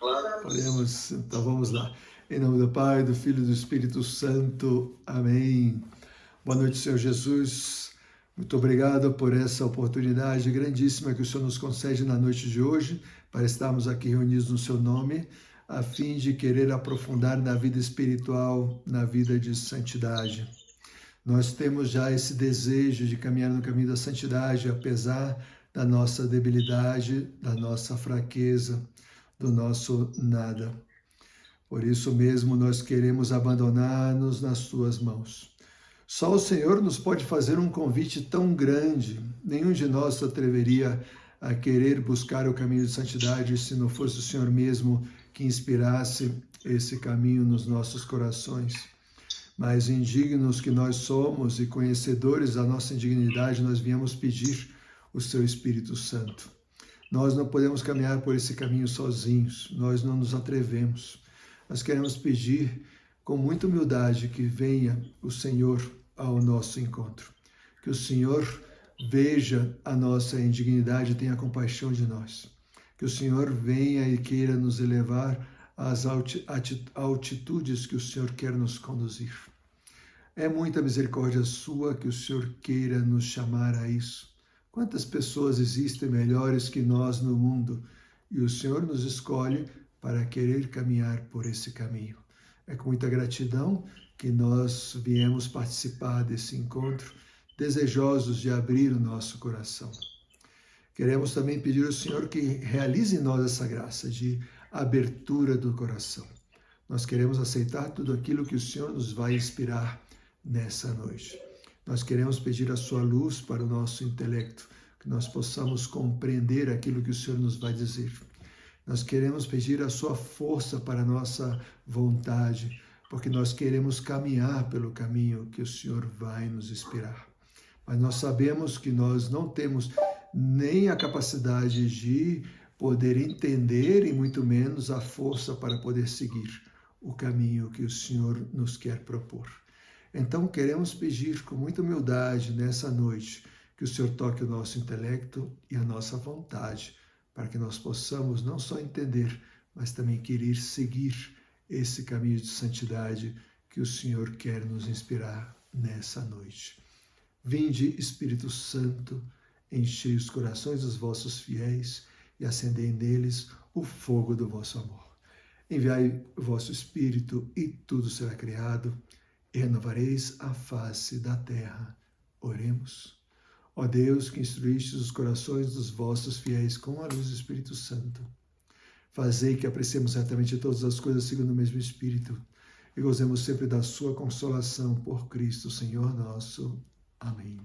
Podemos, então vamos lá. Em nome do Pai, do Filho e do Espírito Santo. Amém. Boa noite, Senhor Jesus. Muito obrigado por essa oportunidade grandíssima que o Senhor nos concede na noite de hoje, para estarmos aqui reunidos no seu nome, a fim de querer aprofundar na vida espiritual, na vida de santidade. Nós temos já esse desejo de caminhar no caminho da santidade, apesar da nossa debilidade, da nossa fraqueza, do nosso nada. Por isso mesmo nós queremos abandonar-nos nas tuas mãos. Só o Senhor nos pode fazer um convite tão grande. Nenhum de nós se atreveria a querer buscar o caminho de santidade se não fosse o Senhor mesmo que inspirasse esse caminho nos nossos corações. Mas indignos que nós somos e conhecedores da nossa indignidade, nós viemos pedir o seu Espírito Santo. Nós não podemos caminhar por esse caminho sozinhos, nós não nos atrevemos. Nós queremos pedir com muita humildade que venha o Senhor ao nosso encontro. Que o Senhor veja a nossa indignidade e tenha compaixão de nós. Que o Senhor venha e queira nos elevar às altitudes que o Senhor quer nos conduzir. É muita misericórdia sua que o Senhor queira nos chamar a isso. Quantas pessoas existem melhores que nós no mundo e o Senhor nos escolhe para querer caminhar por esse caminho. É com muita gratidão que nós viemos participar desse encontro, desejosos de abrir o nosso coração. Queremos também pedir ao Senhor que realize em nós essa graça de abertura do coração. Nós queremos aceitar tudo aquilo que o Senhor nos vai inspirar nessa noite. Nós queremos pedir a sua luz para o nosso intelecto, que nós possamos compreender aquilo que o Senhor nos vai dizer. Nós queremos pedir a sua força para a nossa vontade, porque nós queremos caminhar pelo caminho que o Senhor vai nos inspirar. Mas nós sabemos que nós não temos nem a capacidade de poder entender e muito menos a força para poder seguir o caminho que o Senhor nos quer propor. Então queremos pedir com muita humildade nessa noite que o Senhor toque o nosso intelecto e a nossa vontade, para que nós possamos não só entender, mas também querer seguir esse caminho de santidade que o Senhor quer nos inspirar nessa noite. Vinde, Espírito Santo, enchei os corações dos vossos fiéis e acendei neles o fogo do vosso amor. Enviai o vosso Espírito e tudo será criado, e renovareis a face da terra. Oremos. Ó Deus, que instruíste os corações dos vossos fiéis com a luz do Espírito Santo, fazei que apreciemos certamente todas as coisas segundo o mesmo Espírito e gozemos sempre da sua consolação por Cristo, Senhor nosso. Amém.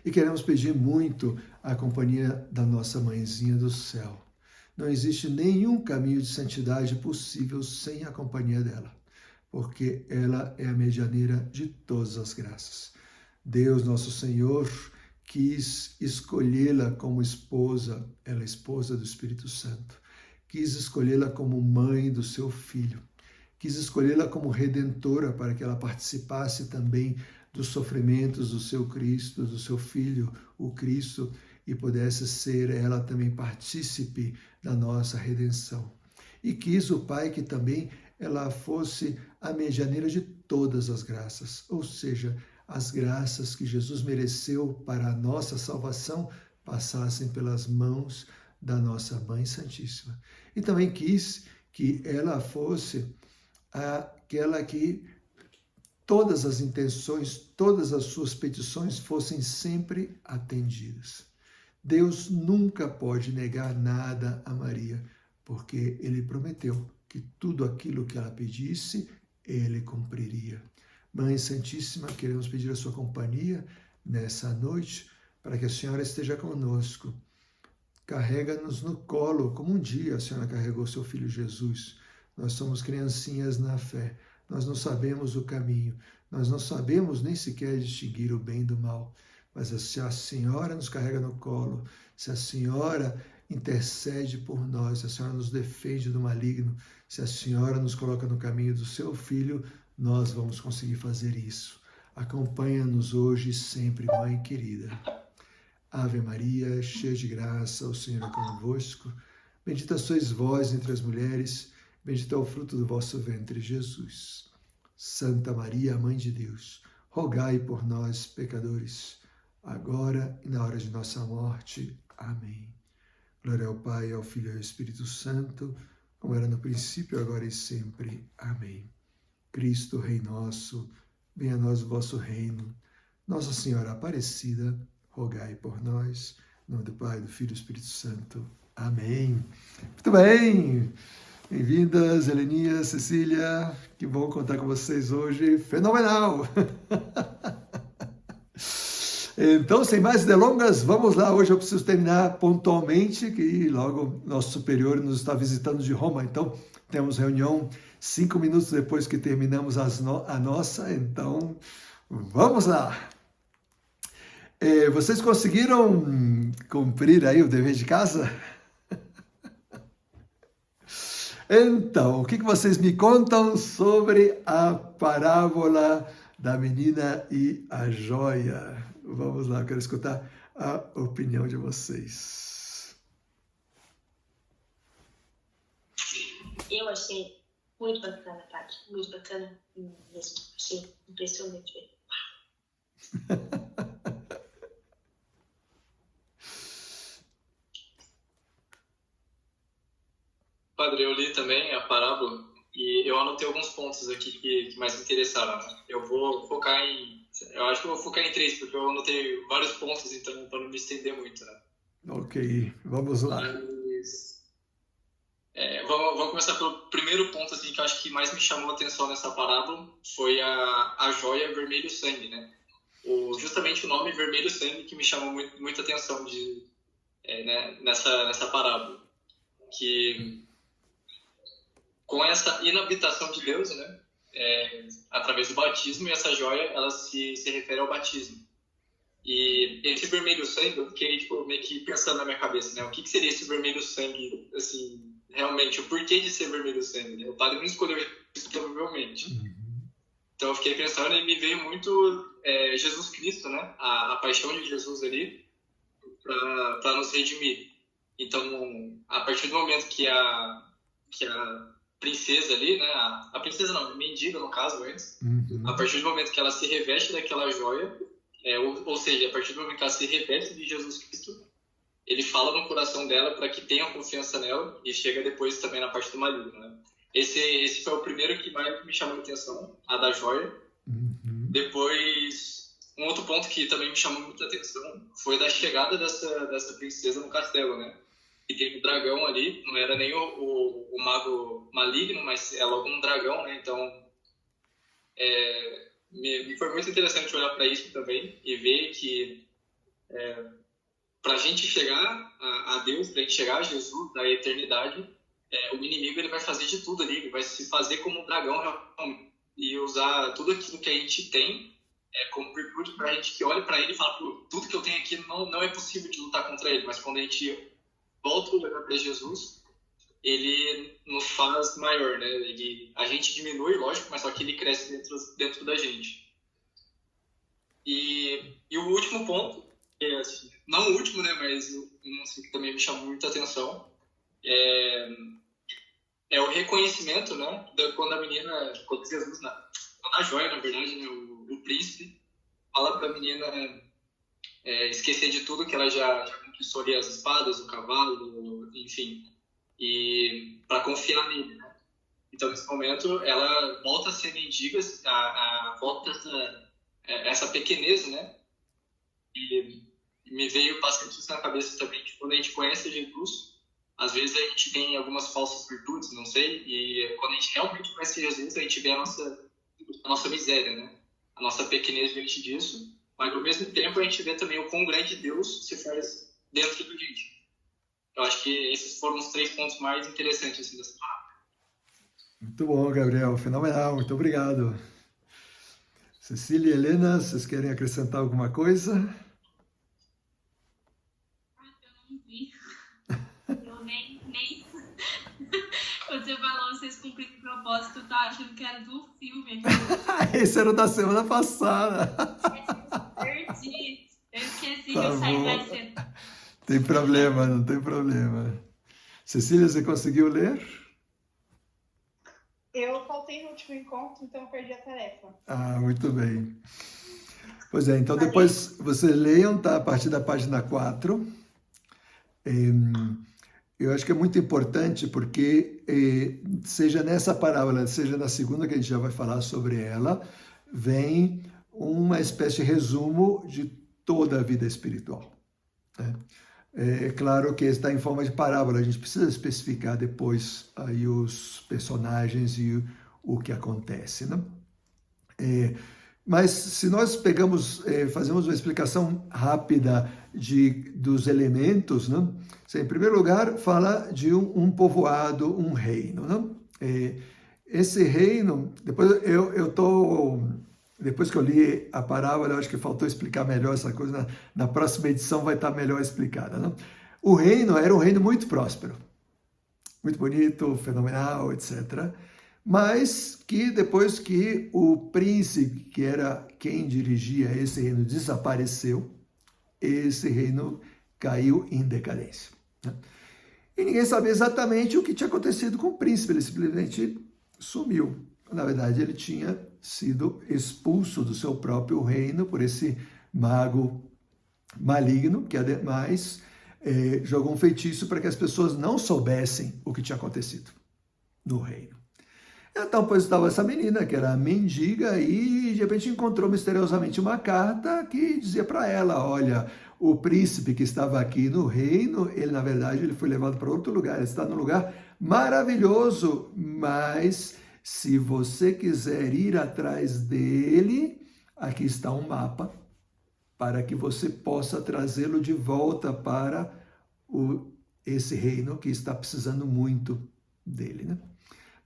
E queremos pedir muito a companhia da nossa Mãezinha do Céu. Não existe nenhum caminho de santidade possível sem a companhia dela, porque ela é a medianeira de todas as graças. Deus, nosso Senhor, quis escolhê-la como esposa, ela é esposa do Espírito Santo, quis escolhê-la como mãe do seu Filho, quis escolhê-la como redentora para que ela participasse também dos sofrimentos do seu Cristo, do seu Filho, o Cristo, e pudesse ser ela também partícipe da nossa redenção. E quis o Pai que também ela fosse a medianeira de todas as graças, ou seja, as graças que Jesus mereceu para a nossa salvação passassem pelas mãos da nossa Mãe Santíssima. E também quis que ela fosse aquela que todas as intenções, todas as suas petições fossem sempre atendidas. Deus nunca pode negar nada a Maria, porque ele prometeu que tudo aquilo que ela pedisse, ele cumpriria. Mãe Santíssima, queremos pedir a sua companhia nessa noite, para que a Senhora esteja conosco. Carrega-nos no colo, como um dia a Senhora carregou seu Filho Jesus. Nós somos criancinhas na fé, nós não sabemos o caminho, nós não sabemos nem sequer distinguir o bem do mal, mas se a Senhora nos carrega no colo, se a Senhora intercede por nós, se a Senhora nos defende do maligno, se a Senhora nos coloca no caminho do seu Filho, nós vamos conseguir fazer isso. Acompanha-nos hoje e sempre, Mãe querida. Ave Maria, cheia de graça, o Senhor é convosco. Bendita sois vós entre as mulheres, bendito é o fruto do vosso ventre, Jesus. Santa Maria, Mãe de Deus, rogai por nós, pecadores, agora e na hora de nossa morte. Amém. Glória ao Pai, ao Filho e ao Espírito Santo, como era no princípio, agora e sempre. Amém. Cristo, Rei nosso, venha a nós o vosso reino. Nossa Senhora Aparecida, rogai por nós. Em nome do Pai, do Filho e do Espírito Santo. Amém. Muito bem. Bem-vindas, Heleninha, Cecília. Que bom contar com vocês hoje. Fenomenal! Então, sem mais delongas, vamos lá. Hoje eu preciso terminar pontualmente, que logo nosso superior nos está visitando de Roma. Então, temos reunião 5 minutos depois que terminamos a nossa. Então, vamos lá. Vocês conseguiram cumprir aí o dever de casa? Então, o que vocês me contam sobre a parábola da menina e a joia? Vamos lá, eu quero escutar a opinião de vocês. Eu achei muito bacana, Paty. Muito bacana mesmo. Achei impressionante. Padre, eu li também a parábola e eu anotei alguns pontos aqui que mais me interessaram, né? Eu acho que eu vou focar em 3, porque eu anotei vários pontos, então, para não me estender muito, né? Ok, vamos lá. Vamos começar pelo primeiro ponto, assim, que eu acho que mais me chamou a atenção nessa parábola, foi a joia vermelho sangue, né? Justamente o nome vermelho sangue que me chamou muita atenção nessa parábola. Que com essa inabitação de Deus, né, através do batismo, e essa joia, ela se refere ao batismo. E esse vermelho sangue, eu fiquei meio que pensando na minha cabeça, né, o que seria esse vermelho sangue, assim, realmente, o porquê de ser vermelho sangue, né? O padre não escolheu isso, provavelmente. Então eu fiquei pensando e me veio muito Jesus Cristo, né, a paixão de Jesus ali, para nos redimir. Então, a partir do momento que a princesa ali, né, a princesa não, a mendiga no caso antes, a partir do momento que ela se reveste daquela joia, ou seja, a partir do momento que ela se reveste de Jesus Cristo, ele fala no coração dela para que tenha confiança nela, e chega depois também na parte do marido, né? Esse foi o primeiro que mais me chamou a atenção, a da joia. Depois, um outro ponto que também me chamou muita atenção foi da chegada dessa princesa no castelo, né? E tem um dragão ali, não era nem o mago maligno, mas é logo um dragão, né? Então, me foi muito interessante olhar para isso também e ver que para a gente chegar a Deus, para a gente chegar a Jesus, da eternidade, o inimigo ele vai fazer de tudo ali, ele vai se fazer como um dragão e usar tudo aquilo que a gente tem como virtude para a gente que olha para ele e fala, tudo que eu tenho aqui não é possível de lutar contra ele, mas quando a gente volta o olhar para Jesus, ele nos faz maior, né? A gente diminui, lógico, mas só que ele cresce dentro da gente. E o último ponto, assim, não o último, né? Mas assim, que também me chamou muita atenção, é o reconhecimento, né? Quando a menina, quando Jesus, a joia, na verdade, né? O príncipe, fala para a menina esquecer de tudo que ela já conquistou ali, as espadas, o cavalo, enfim, e para confiar nele, né? Então, nesse momento, ela volta a ser mendiga, volta essa pequenez, né? E me veio bastante isso na cabeça também, que quando a gente conhece Jesus, às vezes a gente tem algumas falsas virtudes, não sei, e quando a gente realmente conhece Jesus, a gente vê a nossa miséria, né? A nossa pequenez diante disso, mas ao mesmo tempo a gente vê também o quão grande Deus se faz dentro da gente. Eu acho que esses foram os 3 pontos mais interessantes assim, dessa palavra. Muito bom, Gabriel. Fenomenal. Muito obrigado. Cecília e Helena, vocês querem acrescentar alguma coisa? Eu não vi. Eu nem... Quando você falou, vocês cumpriram o propósito, eu tava achando que era do filme. Esse era o da semana passada. Perdi. Eu esqueci Tá que eu saí bom. mais cedo. Tem problema, não tem problema. Cecília, você conseguiu ler? Eu faltei no último encontro, então eu perdi a tarefa. Ah, muito bem. Pois é, então depois vocês leiam, tá? A partir da página 4. Eu acho que é muito importante porque, seja nessa parábola, seja na segunda, que a gente já vai falar sobre ela, vem uma espécie de resumo de toda a vida espiritual, né? É claro que está em forma de parábola, a gente precisa especificar depois aí os personagens e o que acontece, né? Mas se nós pegamos, fazemos uma explicação rápida dos elementos, né? Em primeiro lugar, fala de um povoado, um reino, né? Esse reino, depois que eu li a parábola, eu acho que faltou explicar melhor essa coisa, na próxima edição vai estar melhor explicada, né? O reino era um reino muito próspero, muito bonito, fenomenal, etc., mas que depois que o príncipe, que era quem dirigia esse reino, desapareceu, esse reino caiu em decadência, né? E ninguém sabia exatamente o que tinha acontecido com o príncipe, ele simplesmente sumiu. Na verdade, ele tinha sido expulso do seu próprio reino por esse mago maligno, que ademais jogou um feitiço para que as pessoas não soubessem o que tinha acontecido no reino. Então, pois estava essa menina, que era mendiga, e de repente encontrou misteriosamente uma carta que dizia para ela, olha, o príncipe que estava aqui no reino, ele na verdade ele foi levado para outro lugar, ele está num lugar maravilhoso, mas se você quiser ir atrás dele, aqui está um mapa, para que você possa trazê-lo de volta para esse reino que está precisando muito dele, né?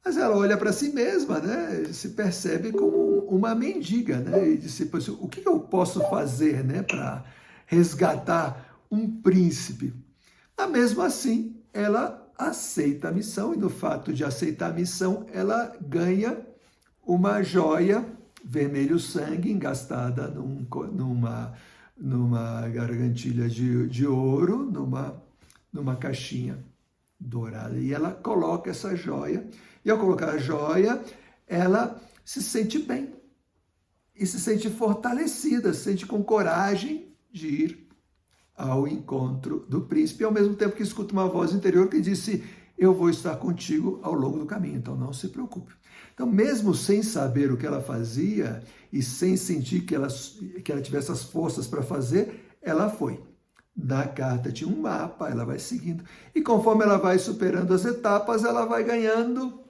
Mas ela olha para si mesma, né? Se percebe como uma mendiga, né? E disse, o que eu posso fazer, né, para resgatar um príncipe? Mas mesmo assim, ela aceita a missão, e no fato de aceitar a missão, ela ganha uma joia vermelho sangue engastada numa gargantilha de ouro, numa caixinha dourada. E ela coloca essa joia, e ao colocar a joia, ela se sente bem, e se sente fortalecida, se sente com coragem de ir ao encontro do príncipe, ao mesmo tempo que escuta uma voz interior que disse, eu vou estar contigo ao longo do caminho, então não se preocupe. Então, mesmo sem saber o que ela fazia, e sem sentir que ela tivesse as forças para fazer, ela foi. Na carta tinha um mapa, ela vai seguindo, e conforme ela vai superando as etapas, ela vai ganhando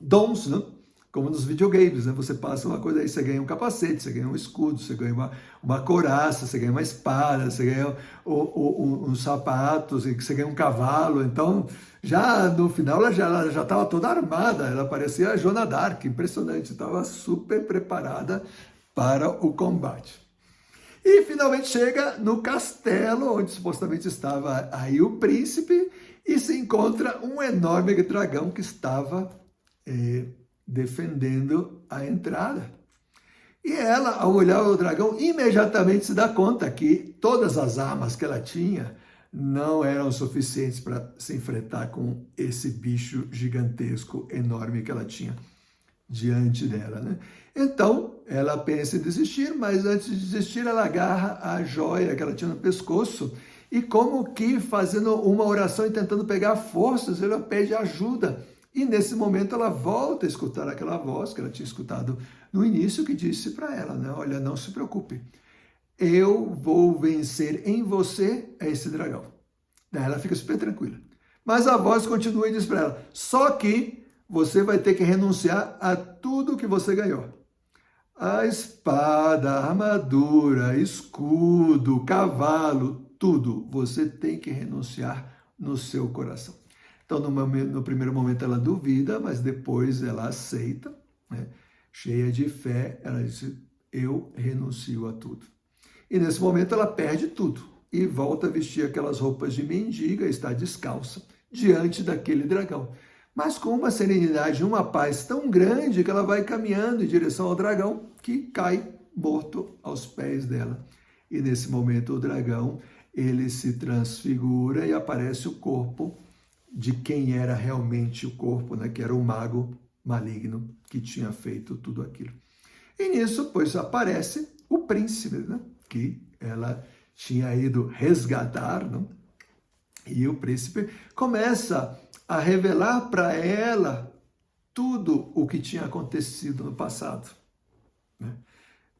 dons, né? Como nos videogames, né? Você passa uma coisa aí, você ganha um capacete, você ganha um escudo, você ganha uma couraça, você ganha uma espada, você ganha uns sapatos, você ganha um cavalo. Então, já no final, ela já estava toda armada, ela parecia a Joana d'Arc, impressionante, estava super preparada para o combate. E finalmente chega no castelo, onde supostamente estava aí o príncipe, e se encontra um enorme dragão que estava defendendo a entrada. E ela, ao olhar o dragão, imediatamente se dá conta que todas as armas que ela tinha não eram suficientes para se enfrentar com esse bicho gigantesco, enorme que ela tinha diante dela, né? Então, ela pensa em desistir, mas antes de desistir, ela agarra a joia que ela tinha no pescoço e como que fazendo uma oração e tentando pegar forças, ela pede ajuda. E nesse momento ela volta a escutar aquela voz que ela tinha escutado no início, que disse para ela, né? Olha, não se preocupe, eu vou vencer em você esse dragão. Daí ela fica super tranquila. Mas a voz continua e diz para ela, só que você vai ter que renunciar a tudo que você ganhou. A espada, a armadura, escudo, cavalo, tudo. Você tem que renunciar no seu coração. Então, no primeiro momento ela duvida, mas depois ela aceita, né? Cheia de fé, ela diz, eu renuncio a tudo. E nesse momento ela perde tudo e volta a vestir aquelas roupas de mendiga, está descalça, diante daquele dragão. Mas com uma serenidade, uma paz tão grande que ela vai caminhando em direção ao dragão, que cai morto aos pés dela. E nesse momento o dragão, ele se transfigura e aparece o corpo de quem era realmente o corpo, né? Que era o mago maligno que tinha feito tudo aquilo. E nisso, pois, aparece o príncipe, né? Que ela tinha ido resgatar, não? E o príncipe começa a revelar para ela tudo o que tinha acontecido no passado, né?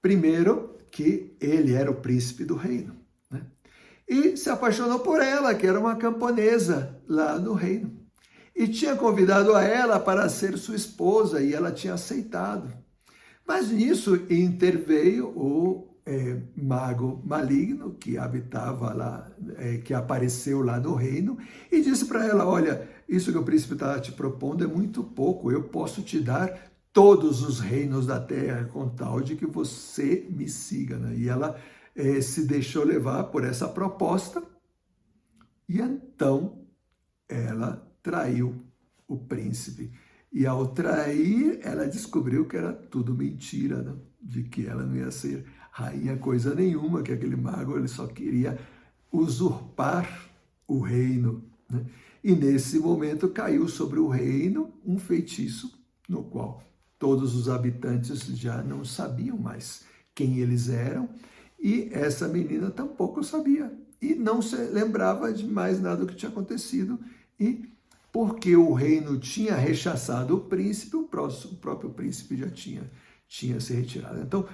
Primeiro, que ele era o príncipe do reino, né? E se apaixonou por ela, que era uma camponesa lá no reino. E tinha convidado a ela para ser sua esposa, e ela tinha aceitado. Mas nisso interveio o mago maligno que habitava lá, que apareceu lá no reino, e disse para ela: olha, isso que o príncipe está te propondo é muito pouco, eu posso te dar todos os reinos da terra, com tal de que você me siga, né? E ela se deixou levar por essa proposta, e então ela traiu o príncipe. E ao trair, ela descobriu que era tudo mentira, né? De que ela não ia ser rainha coisa nenhuma, que aquele mago ele só queria usurpar o reino, né? E nesse momento caiu sobre o reino um feitiço, no qual todos os habitantes já não sabiam mais quem eles eram, e essa menina tampouco sabia, e não se lembrava de mais nada do que tinha acontecido, e porque o reino tinha rechaçado o príncipe, o próprio príncipe já tinha se retirado. Então,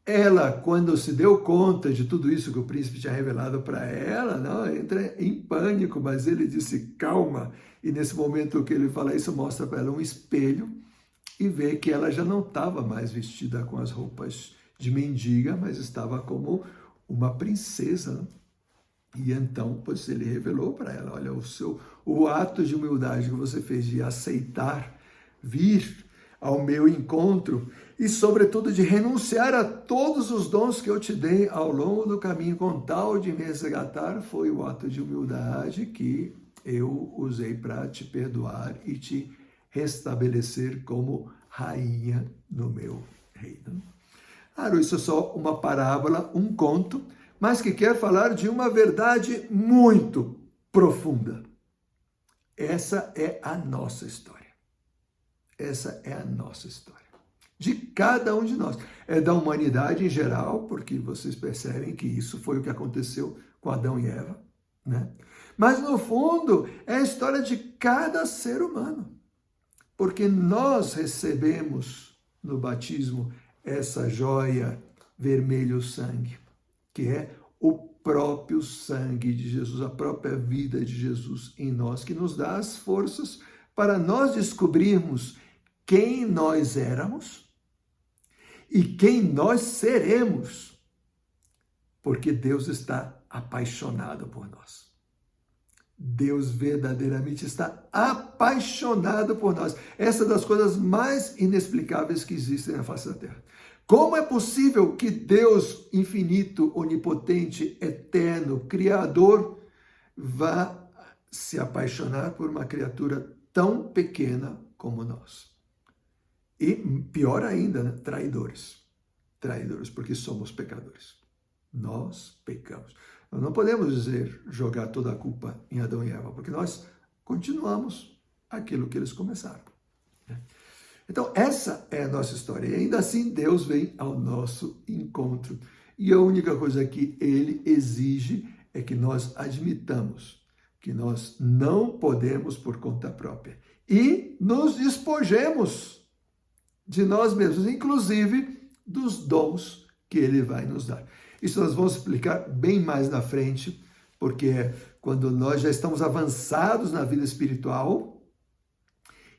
ela, quando se deu conta de tudo isso que o príncipe tinha revelado para ela, não, entra em pânico, mas ele disse: calma. E nesse momento que ele fala isso, mostra para ela um espelho e vê que ela já não estava mais vestida com as roupas de mendiga, mas estava como uma princesa, né? E então, pois ele revelou para ela: olha, o ato de humildade que você fez de aceitar vir ao meu encontro e, sobretudo, de renunciar a todos os dons que eu te dei ao longo do caminho com tal de me resgatar, foi o ato de humildade que eu usei para te perdoar e te restabelecer como rainha no meu reino. Claro, isso é só uma parábola, um conto, mas que quer falar de uma verdade muito profunda. Essa é a nossa história. Essa é a nossa história. De cada um de nós. É da humanidade em geral, porque vocês percebem que isso foi o que aconteceu com Adão e Eva, né? Mas, no fundo, é a história de cada ser humano. Porque nós recebemos no batismo essa joia vermelho sangue, que é o próprio sangue de Jesus, a própria vida de Jesus em nós, que nos dá as forças para nós descobrirmos quem nós éramos e quem nós seremos, porque Deus está apaixonado por nós. Deus verdadeiramente está apaixonado por nós. Essa é das coisas mais inexplicáveis que existem na face da terra. Como é possível que Deus infinito, onipotente, eterno, criador, vá se apaixonar por uma criatura tão pequena como nós? E pior ainda, né? Traidores. Traidores, porque somos pecadores. Nós pecamos. Nós não podemos jogar toda a culpa em Adão e Eva, porque nós continuamos aquilo que eles começaram. Então, essa é a nossa história. E ainda assim, Deus vem ao nosso encontro. E a única coisa que Ele exige é que nós admitamos que nós não podemos por conta própria. E nos despojemos de nós mesmos, inclusive dos dons que Ele vai nos dar. Isso nós vamos explicar bem mais na frente, porque quando nós já estamos avançados na vida espiritual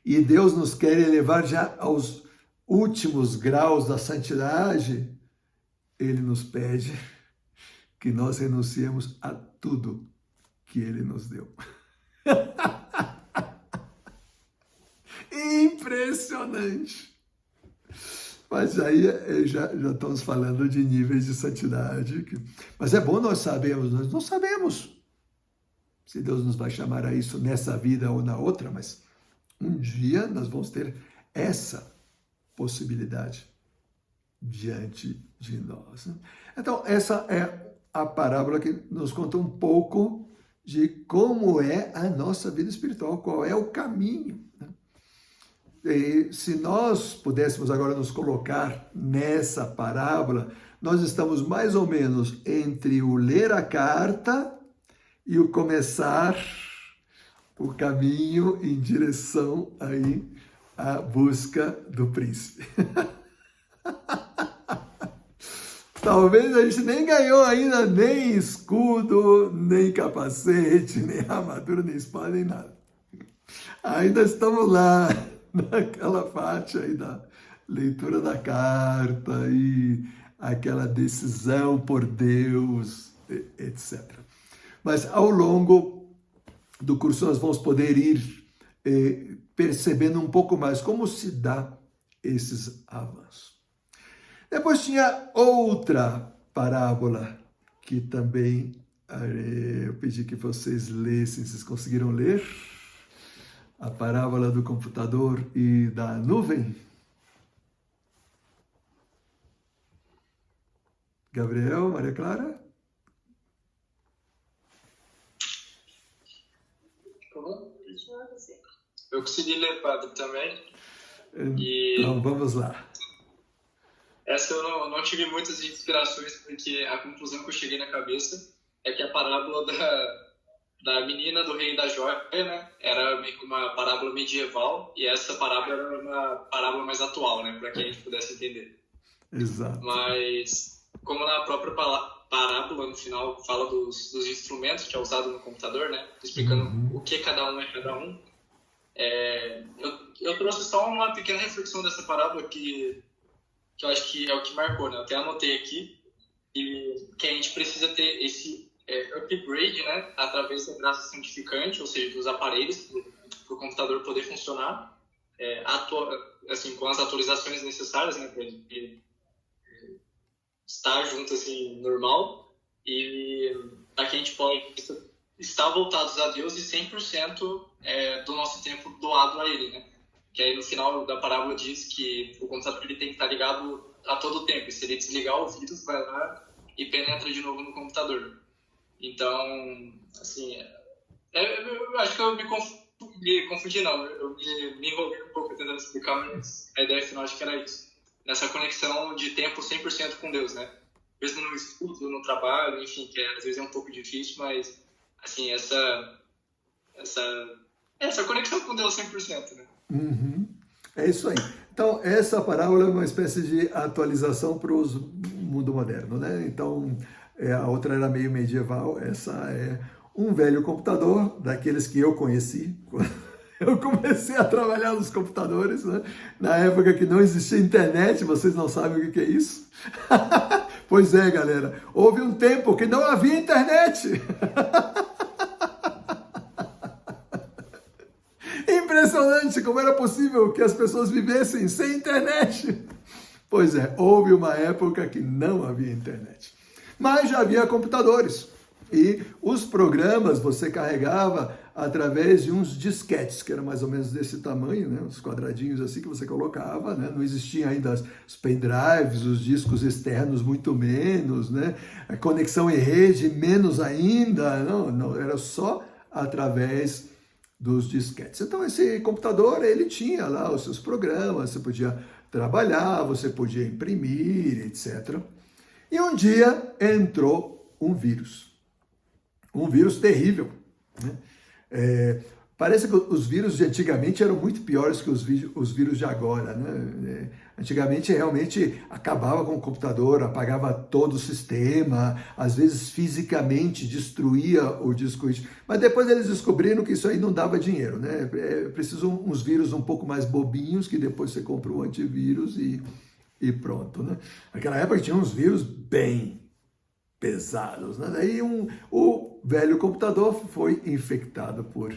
e Deus nos quer elevar já aos últimos graus da santidade, Ele nos pede que nós renunciemos a tudo que Ele nos deu. Impressionante! Mas aí já estamos falando de níveis de santidade. Mas é bom nós não sabemos se Deus nos vai chamar a isso nessa vida ou na outra, mas um dia nós vamos ter essa possibilidade diante de nós. Então, essa é a parábola que nos conta um pouco de como é a nossa vida espiritual, qual é o caminho. E se nós pudéssemos agora nos colocar nessa parábola, nós estamos mais ou menos entre o ler a carta e o começar o caminho em direção aí à busca do príncipe. Talvez a gente nem ganhou ainda nem escudo, nem capacete, nem armadura, nem espada, nem nada. Ainda estamos lá, naquela parte aí da leitura da carta e aquela decisão por Deus, etc. Mas ao longo do curso nós vamos poder ir percebendo um pouco mais como se dá esses avanços. Depois tinha outra parábola que também eu pedi que vocês lessem, vocês conseguiram ler? A parábola do computador e da nuvem? Gabriel, Maria Clara? Eu consegui ler, padre, também. Então, vamos lá. Essa eu não tive muitas inspirações, porque a conclusão que eu cheguei na cabeça é que a parábola da menina do rei da joia, né, era meio que uma parábola medieval, e essa parábola era uma parábola mais atual, né, para que a gente pudesse entender. Exato. Mas, como na própria parábola, no final, fala dos instrumentos que é usado no computador, né, explicando o que cada um é cada um, eu trouxe só uma pequena reflexão dessa parábola que eu acho que é o que marcou, né? Eu até anotei aqui que a gente precisa ter esse upgrade, né? Através da graça santificante, ou seja, dos aparelhos para o computador poder funcionar, assim, com as atualizações necessárias, né? Para ele estar junto, assim, normal, e para que a gente possa estar voltados a Deus e 100% do nosso tempo doado a Ele, né? Que aí no final da parábola diz que o computador ele tem que estar ligado a todo tempo. E se ele desligar o vírus, vai lá e penetra de novo no computador. Então, assim, eu acho que eu me confundi não. Eu me envolvi um pouco tentando explicar, mas a ideia final acho que era isso. Nessa conexão de tempo 100% com Deus, né? Mesmo no estudo, no trabalho, enfim, que às vezes é um pouco difícil, mas, assim, essa conexão com Deus 100%, né? É isso aí. Então, essa parábola é uma espécie de atualização para o mundo moderno, né? Então, a outra era meio medieval, essa é um velho computador, daqueles que eu conheci. Eu comecei a trabalhar nos computadores, né? Na época que não existia internet, vocês não sabem o que é isso? Pois é, galera, houve um tempo que não havia internet. Impressionante como era possível que as pessoas vivessem sem internet. Pois é, houve uma época que não havia internet. Mas já havia computadores. E os programas você carregava através de uns disquetes, que eram mais ou menos desse tamanho, né? Uns quadradinhos assim que você colocava, né? Não existiam ainda os pendrives, os discos externos muito menos, né? A conexão em rede menos ainda, não, era só através dos disquetes. Então esse computador, ele tinha lá os seus programas, você podia trabalhar, você podia imprimir, etc. E um dia entrou um vírus terrível, né? Parece que os vírus de antigamente eram muito piores que os vírus de agora, né? Antigamente realmente acabava com o computador, apagava todo o sistema, às vezes fisicamente destruía o disco rígido. Mas depois eles descobriram que isso aí não dava dinheiro, né? É preciso uns vírus um pouco mais bobinhos, que depois você compra o antivírus e pronto, né? Naquela época tinha uns vírus bem pesados, né? Daí o velho computador foi infectado por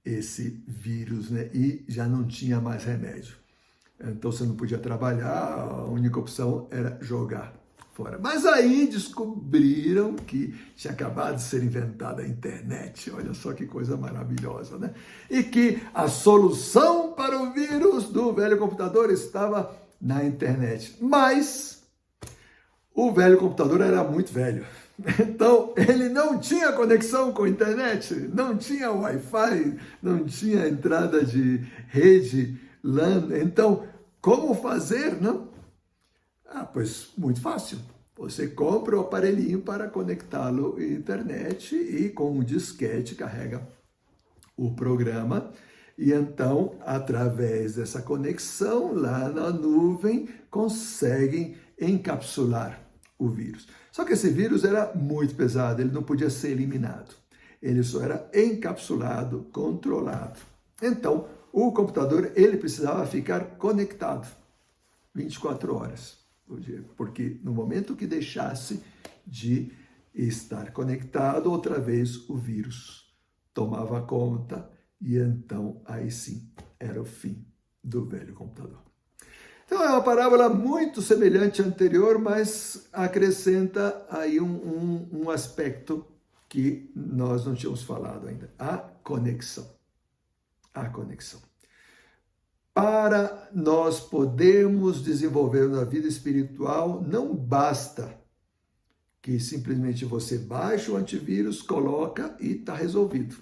esse vírus, né? E já não tinha mais remédio. Então você não podia trabalhar, a única opção era jogar fora. Mas aí descobriram que tinha acabado de ser inventada a internet. Olha só que coisa maravilhosa, né? E que a solução para o vírus do velho computador estava na internet. Mas o velho computador era muito velho. Então, ele não tinha conexão com a internet, não tinha Wi-Fi, não tinha entrada de rede LAN. Então, como fazer, não? Pois muito fácil. Você compra o aparelhinho para conectá-lo à internet e com um disquete carrega o programa. E então, através dessa conexão lá na nuvem, conseguem encapsular o vírus. Só que esse vírus era muito pesado, ele não podia ser eliminado. Ele só era encapsulado, controlado. Então, o computador, ele precisava ficar conectado 24 horas por dia, porque no momento que deixasse de estar conectado, outra vez o vírus tomava conta e então, aí sim, era o fim do velho computador. Então, é uma parábola muito semelhante à anterior, mas acrescenta aí um aspecto que nós não tínhamos falado ainda. A conexão. A conexão. Para nós podermos desenvolver na vida espiritual, não basta que simplesmente você baixa o antivírus, coloca e está resolvido.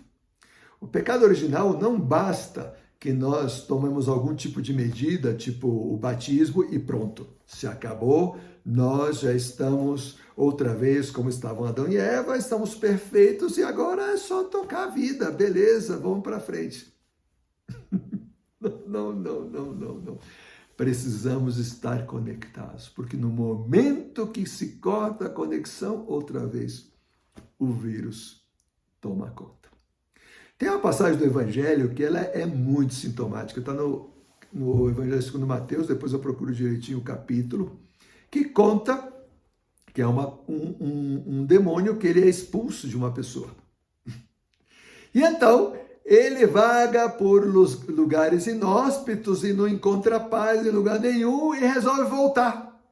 O pecado original não basta que nós tomemos algum tipo de medida, tipo o batismo e pronto, se acabou, nós já estamos outra vez como estavam Adão e Eva, estamos perfeitos e agora é só tocar a vida, beleza, vamos para frente. Não. Precisamos estar conectados, porque no momento que se corta a conexão, outra vez, o vírus toma conta. Tem uma passagem do Evangelho que ela é muito sintomática, está no Evangelho segundo Mateus, depois eu procuro direitinho o capítulo, que conta que é um demônio que ele é expulso de uma pessoa. E então, ele vaga por lugares inóspitos e não encontra paz em lugar nenhum e resolve voltar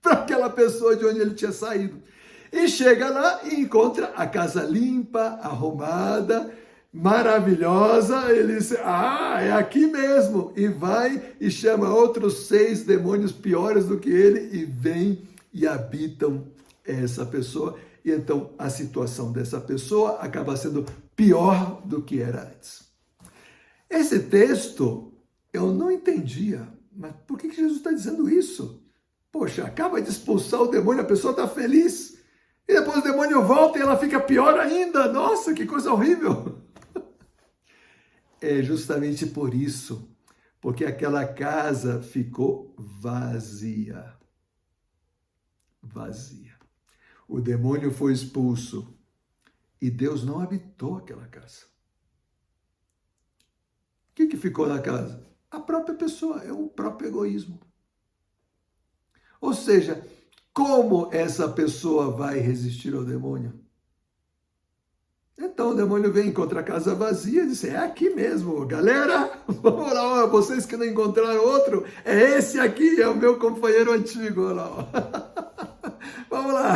para aquela pessoa de onde ele tinha saído. E chega lá e encontra a casa limpa, arrumada, maravilhosa. Ele diz, é aqui mesmo. E vai e chama outros 6 demônios piores do que ele e vem e habitam essa pessoa. E então a situação dessa pessoa acaba sendo pior do que era antes. Esse texto eu não entendia, mas por que Jesus está dizendo isso? Poxa, acaba de expulsar o demônio, a pessoa está feliz, e depois o demônio volta e ela fica pior ainda. Nossa, que coisa horrível! É justamente por isso, porque aquela casa ficou vazia. Vazia. O demônio foi expulso e Deus não habitou aquela casa. O que ficou na casa? A própria pessoa, é o próprio egoísmo. Ou seja, como essa pessoa vai resistir ao demônio? Então o demônio vem, encontra a casa vazia e diz, é aqui mesmo, galera, vamos lá, vocês que não encontraram outro, é esse aqui, é o meu companheiro antigo, olha lá. Vamos lá,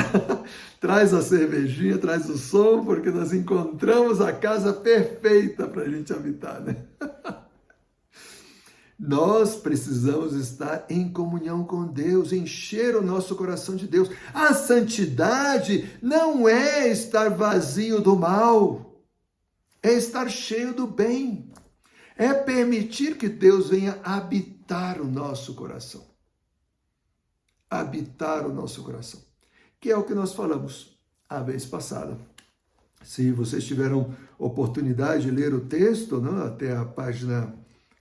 traz a cervejinha, traz o som, porque nós encontramos a casa perfeita para a gente habitar, né? Nós precisamos estar em comunhão com Deus, encher o nosso coração de Deus. A santidade não é estar vazio do mal, é estar cheio do bem. É permitir que Deus venha habitar o nosso coração. Habitar o nosso coração. Que é o que nós falamos a vez passada. Se vocês tiveram oportunidade de ler o texto, né, até a página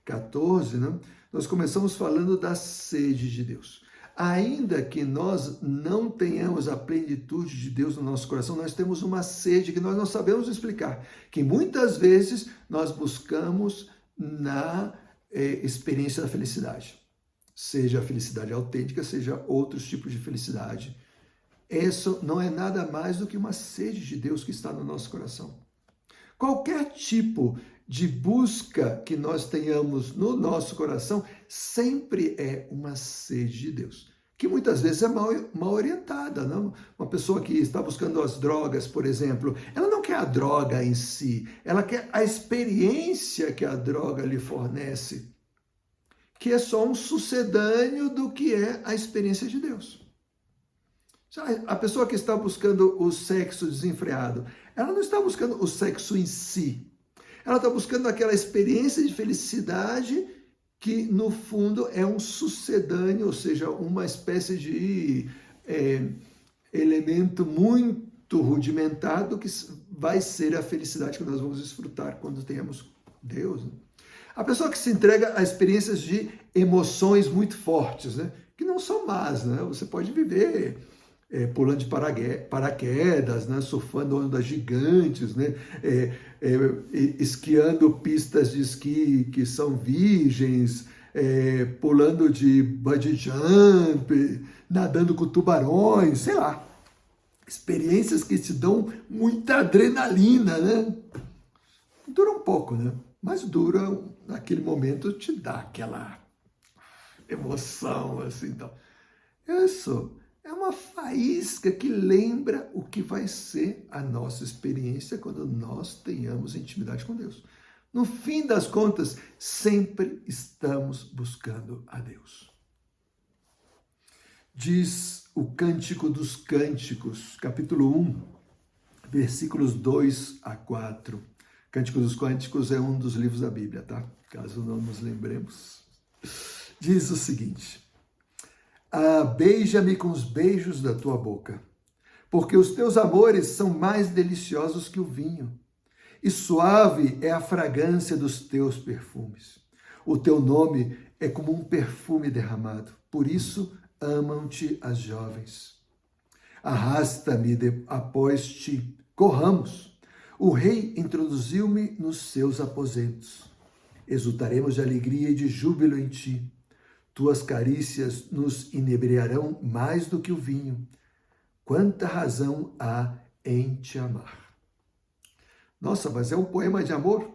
14, né, nós começamos falando da sede de Deus. Ainda que nós não tenhamos a plenitude de Deus no nosso coração, nós temos uma sede que nós não sabemos explicar, que muitas vezes nós buscamos na experiência da felicidade. Seja a felicidade autêntica, seja outros tipos de felicidade. Isso não é nada mais do que uma sede de Deus que está no nosso coração. Qualquer tipo de busca que nós tenhamos no nosso coração sempre é uma sede de Deus, que muitas vezes é mal orientada. Não? Uma pessoa que está buscando as drogas, por exemplo, ela não quer a droga em si, ela quer a experiência que a droga lhe fornece, que é só um sucedâneo do que é a experiência de Deus. A pessoa que está buscando o sexo desenfreado, ela não está buscando o sexo em si. Ela está buscando aquela experiência de felicidade que, no fundo, é um sucedâneo, ou seja, uma espécie de elemento muito rudimentado que vai ser a felicidade que nós vamos desfrutar quando tenhamos Deus. Né? A pessoa que se entrega a experiências de emoções muito fortes, né? Que não são más, né? Você pode viver pulando de paraquedas, né? Surfando ondas gigantes, né? Esquiando pistas de esqui que são virgens, pulando de bungee jump, nadando com tubarões, sei lá. Experiências que te dão muita adrenalina, né? Dura um pouco, né? Mas dura, naquele momento, te dá aquela emoção, assim, então. Isso é uma faísca que lembra o que vai ser a nossa experiência quando nós tenhamos intimidade com Deus. No fim das contas, sempre estamos buscando a Deus. Diz o Cântico dos Cânticos, capítulo 1, versículos 2 a 4. Cântico dos Cânticos é um dos livros da Bíblia, tá? Caso não nos lembremos. Diz o seguinte: beija-me com os beijos da tua boca, porque os teus amores são mais deliciosos que o vinho, e suave é a fragrância dos teus perfumes. O teu nome é como um perfume derramado, por isso amam-te as jovens. Arrasta-me após ti, corramos. O rei introduziu-me nos seus aposentos. Exultaremos de alegria e de júbilo em ti. Tuas carícias nos inebriarão mais do que o vinho. Quanta razão há em te amar. Nossa, mas é um poema de amor?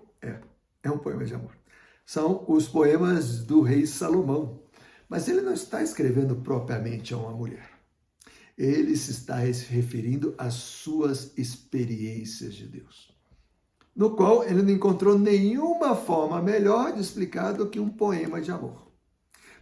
É um poema de amor. São os poemas do rei Salomão. Mas ele não está escrevendo propriamente a uma mulher. Ele se está referindo às suas experiências de Deus, no qual ele não encontrou nenhuma forma melhor de explicar do que um poema de amor,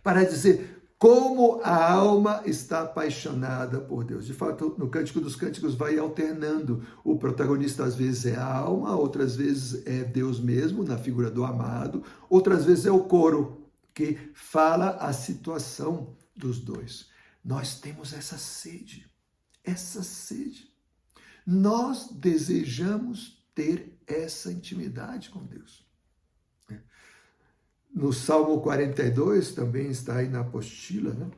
para dizer como a alma está apaixonada por Deus. De fato, no Cântico dos Cânticos vai alternando. O protagonista às vezes é a alma, outras vezes é Deus mesmo, na figura do amado, outras vezes é o coro, que fala a situação dos dois. Nós temos essa sede. Nós desejamos ter essa intimidade com Deus. No Salmo 42, também está aí na apostila, né?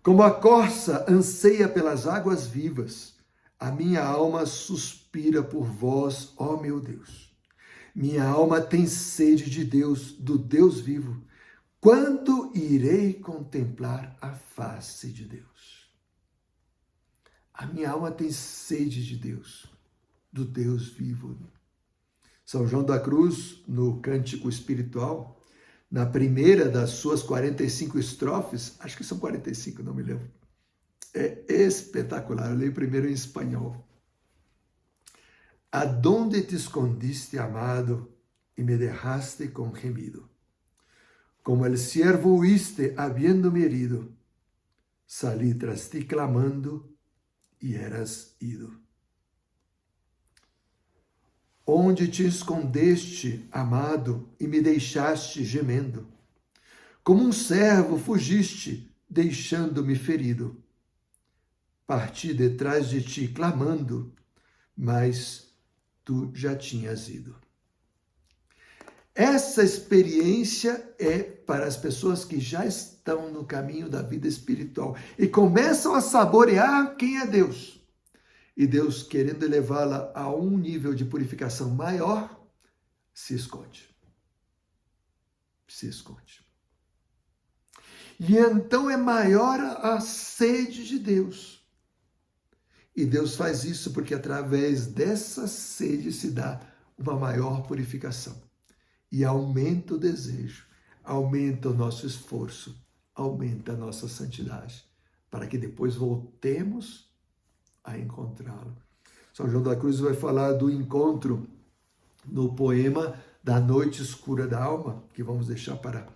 Como a corça anseia pelas águas vivas, a minha alma suspira por vós, ó meu Deus. Minha alma tem sede de Deus, do Deus vivo. Quando irei contemplar a face de Deus? A minha alma tem sede de Deus, do Deus vivo. São João da Cruz, no Cântico Espiritual, na primeira das suas 45 estrofes, acho que são 45, não me lembro. É espetacular, eu leio primeiro em espanhol. Adonde te escondiste, amado, e me dejaste com gemido? Como el siervo huiste, habiendo-me herido, salí tras ti clamando, e eras ido. Onde te escondeste, amado, e me deixaste gemendo? Como um servo fugiste, deixando-me ferido. Parti detrás de ti clamando, mas tu já tinhas ido. Essa experiência é para as pessoas que já estão no caminho da vida espiritual e começam a saborear quem é Deus. E Deus, querendo levá-la a um nível de purificação maior, se esconde. Se esconde. E então é maior a sede de Deus. E Deus faz isso porque através dessa sede se dá uma maior purificação. E aumenta o desejo, aumenta o nosso esforço, aumenta a nossa santidade, para que depois voltemos a encontrá-lo. São João da Cruz vai falar do encontro no poema da Noite Escura da Alma, que vamos deixar para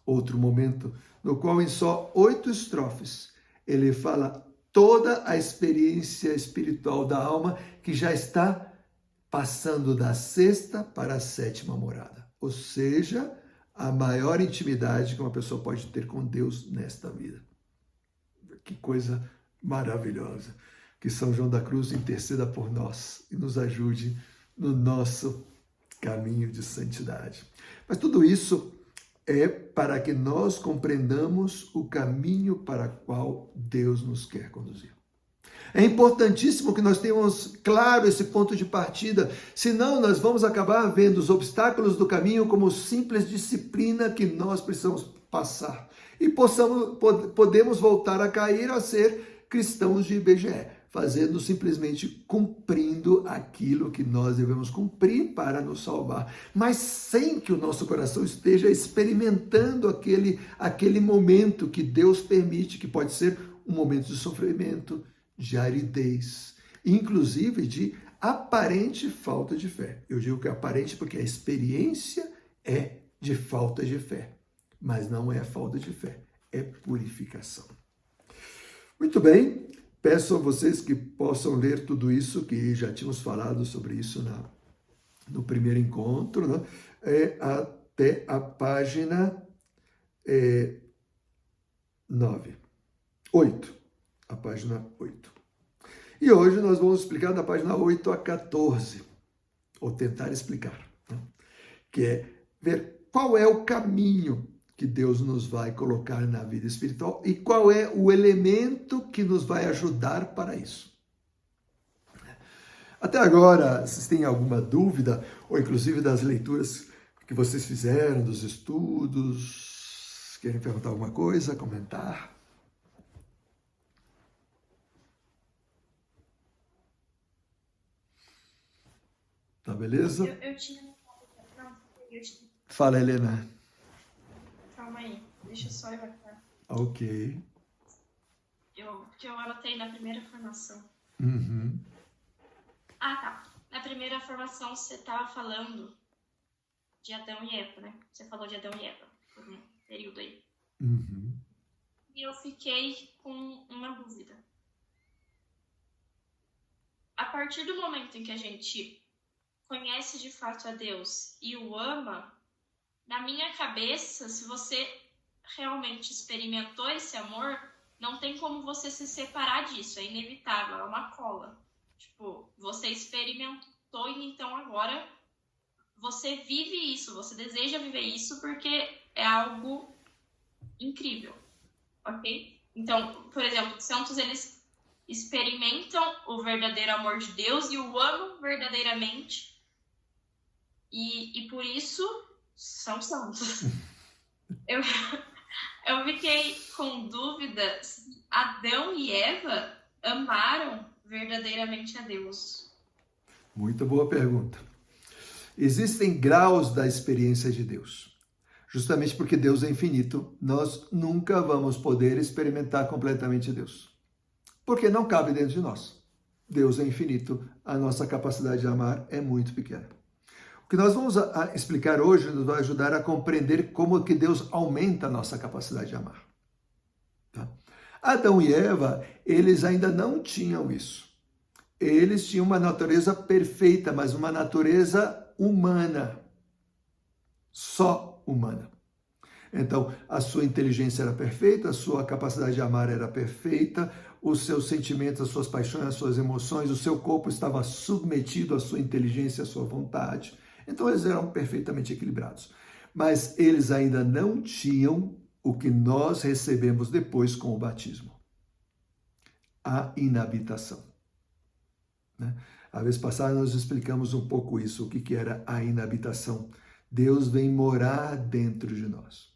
outro momento, no qual em só 8 estrofes ele fala toda a experiência espiritual da alma que já está passando da sexta para a sétima morada. Ou seja, a maior intimidade que uma pessoa pode ter com Deus nesta vida. Que coisa maravilhosa. Que São João da Cruz interceda por nós e nos ajude no nosso caminho de santidade. Mas tudo isso é para que nós compreendamos o caminho para o qual Deus nos quer conduzir. É importantíssimo que nós tenhamos claro esse ponto de partida, senão nós vamos acabar vendo os obstáculos do caminho como simples disciplina que nós precisamos passar. E podemos voltar a cair a ser cristãos de IBGE, fazendo simplesmente cumprindo aquilo que nós devemos cumprir para nos salvar, mas sem que o nosso coração esteja experimentando aquele momento que Deus permite, que pode ser um momento de sofrimento, de aridez, inclusive de aparente falta de fé. Eu digo que é aparente porque a experiência é de falta de fé, mas não é falta de fé, é purificação. Muito bem, peço a vocês que possam ler tudo isso, que já tínhamos falado sobre isso no primeiro encontro, né? Até a página 8. A página 8. E hoje nós vamos explicar da página 8 a 14, ou tentar explicar, né? Que é ver qual é o caminho que Deus nos vai colocar na vida espiritual e qual é o elemento que nos vai ajudar para isso. Até agora, vocês têm alguma dúvida, ou inclusive das leituras que vocês fizeram, dos estudos? Querem perguntar alguma coisa, comentar? Tá, beleza? Eu tinha... Não, eu tinha... Fala, Helena. Calma aí, deixa eu só evacuar. Ok. Porque eu anotei na primeira formação. Uhum. Ah, tá. Na primeira formação você estava falando de Adão e Eva, né? Você falou de Adão e Eva por um período aí. Uhum. E eu fiquei com uma dúvida. A partir do momento em que a gente conhece de fato a Deus e o ama, na minha cabeça, se você realmente experimentou esse amor, não tem como você se separar disso, é inevitável, é uma cola. Tipo, você experimentou e então agora você vive isso, você deseja viver isso porque é algo incrível, ok? Então, por exemplo, os santos, eles experimentam o verdadeiro amor de Deus e o amam verdadeiramente e por isso são santos. Eu fiquei com dúvida se Adão e Eva amaram verdadeiramente a Deus. Muito boa pergunta. Existem graus da experiência de Deus. Justamente porque Deus é infinito, nós nunca vamos poder experimentar completamente Deus. Porque não cabe dentro de nós. Deus é infinito, a nossa capacidade de amar é muito pequena. O que nós vamos explicar hoje nos vai ajudar a compreender como que Deus aumenta a nossa capacidade de amar. Tá? Adão e Eva, eles ainda não tinham isso. Eles tinham uma natureza perfeita, mas uma natureza humana. Só humana. Então, a sua inteligência era perfeita, a sua capacidade de amar era perfeita, os seus sentimentos, as suas paixões, as suas emoções, o seu corpo estava submetido à sua inteligência, à sua vontade. Então, eles eram perfeitamente equilibrados. Mas eles ainda não tinham o que nós recebemos depois com o batismo. A inabitação. Né? A vez passada nós explicamos um pouco isso, o que era a inabitação. Deus vem morar dentro de nós.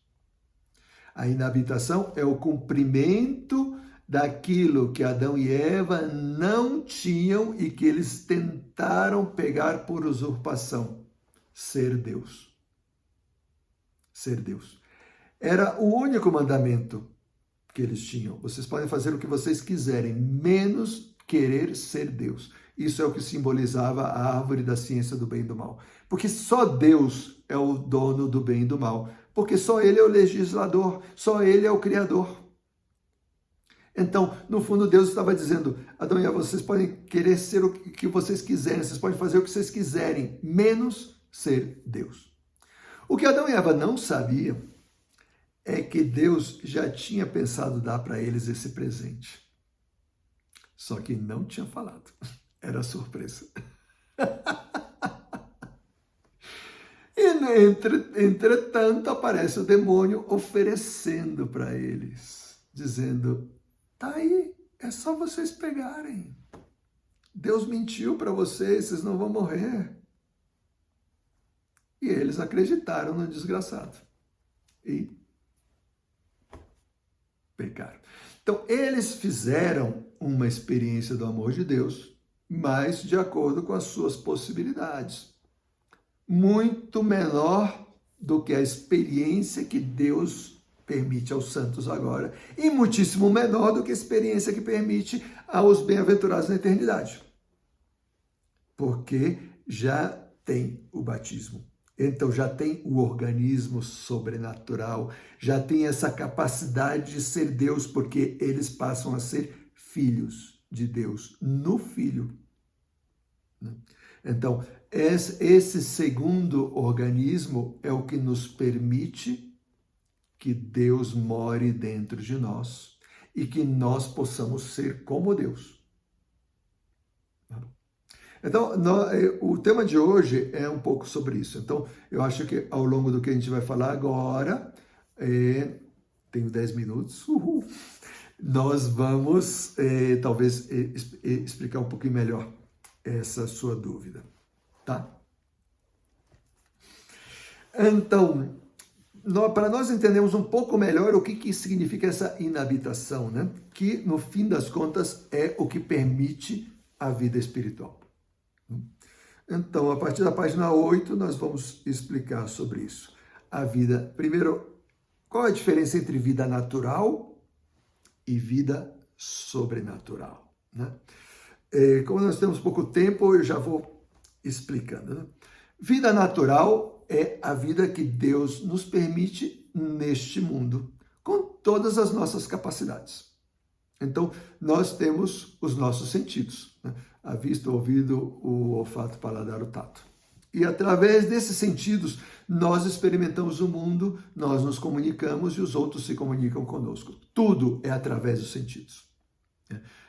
A inabitação é o cumprimento daquilo que Adão e Eva não tinham e que eles tentaram pegar por usurpação. Ser Deus. Ser Deus. Era o único mandamento que eles tinham. Vocês podem fazer o que vocês quiserem, menos querer ser Deus. Isso é o que simbolizava a árvore da ciência do bem e do mal. Porque só Deus é o dono do bem e do mal. Porque só Ele é o legislador, só Ele é o Criador. Então, no fundo, Deus estava dizendo, Adão e Eva, vocês podem querer ser o que vocês quiserem, vocês podem fazer o que vocês quiserem, menos ser Deus. O que Adão e Eva não sabiam é que Deus já tinha pensado dar para eles esse presente. Só que não tinha falado. Era surpresa. E, entretanto, aparece o demônio oferecendo para eles, dizendo, tá aí, é só vocês pegarem. Deus mentiu para vocês não vão morrer. E eles acreditaram no desgraçado. E pecaram. Então, eles fizeram uma experiência do amor de Deus, mas de acordo com as suas possibilidades. Muito menor do que a experiência que Deus permite aos santos agora, e muitíssimo menor do que a experiência que permite aos bem-aventurados na eternidade. Porque já tem o batismo. Então já tem o organismo sobrenatural, já tem essa capacidade de ser Deus, porque eles passam a ser filhos de Deus no Filho. Então, esse segundo organismo é o que nos permite que Deus more dentro de nós e que nós possamos ser como Deus. Então, o tema de hoje é um pouco sobre isso. Então, eu acho que ao longo do que a gente vai falar agora, tenho 10 minutos, nós vamos talvez explicar um pouquinho melhor essa sua dúvida, tá? Então, para nós entendermos um pouco melhor o que significa essa inabitação, né? Que, no fim das contas, é o que permite a vida espiritual. Então, a partir da página 8, nós vamos explicar sobre isso. A vida, primeiro, qual a diferença entre vida natural e vida sobrenatural, né? Como nós temos pouco tempo, eu já vou explicando, né? Vida natural é a vida que Deus nos permite neste mundo, com todas as nossas capacidades. Então, nós temos os nossos sentidos, né? A vista, o ouvido, o olfato, o paladar, o tato. E através desses sentidos, nós experimentamos o mundo, nós nos comunicamos e os outros se comunicam conosco. Tudo é através dos sentidos.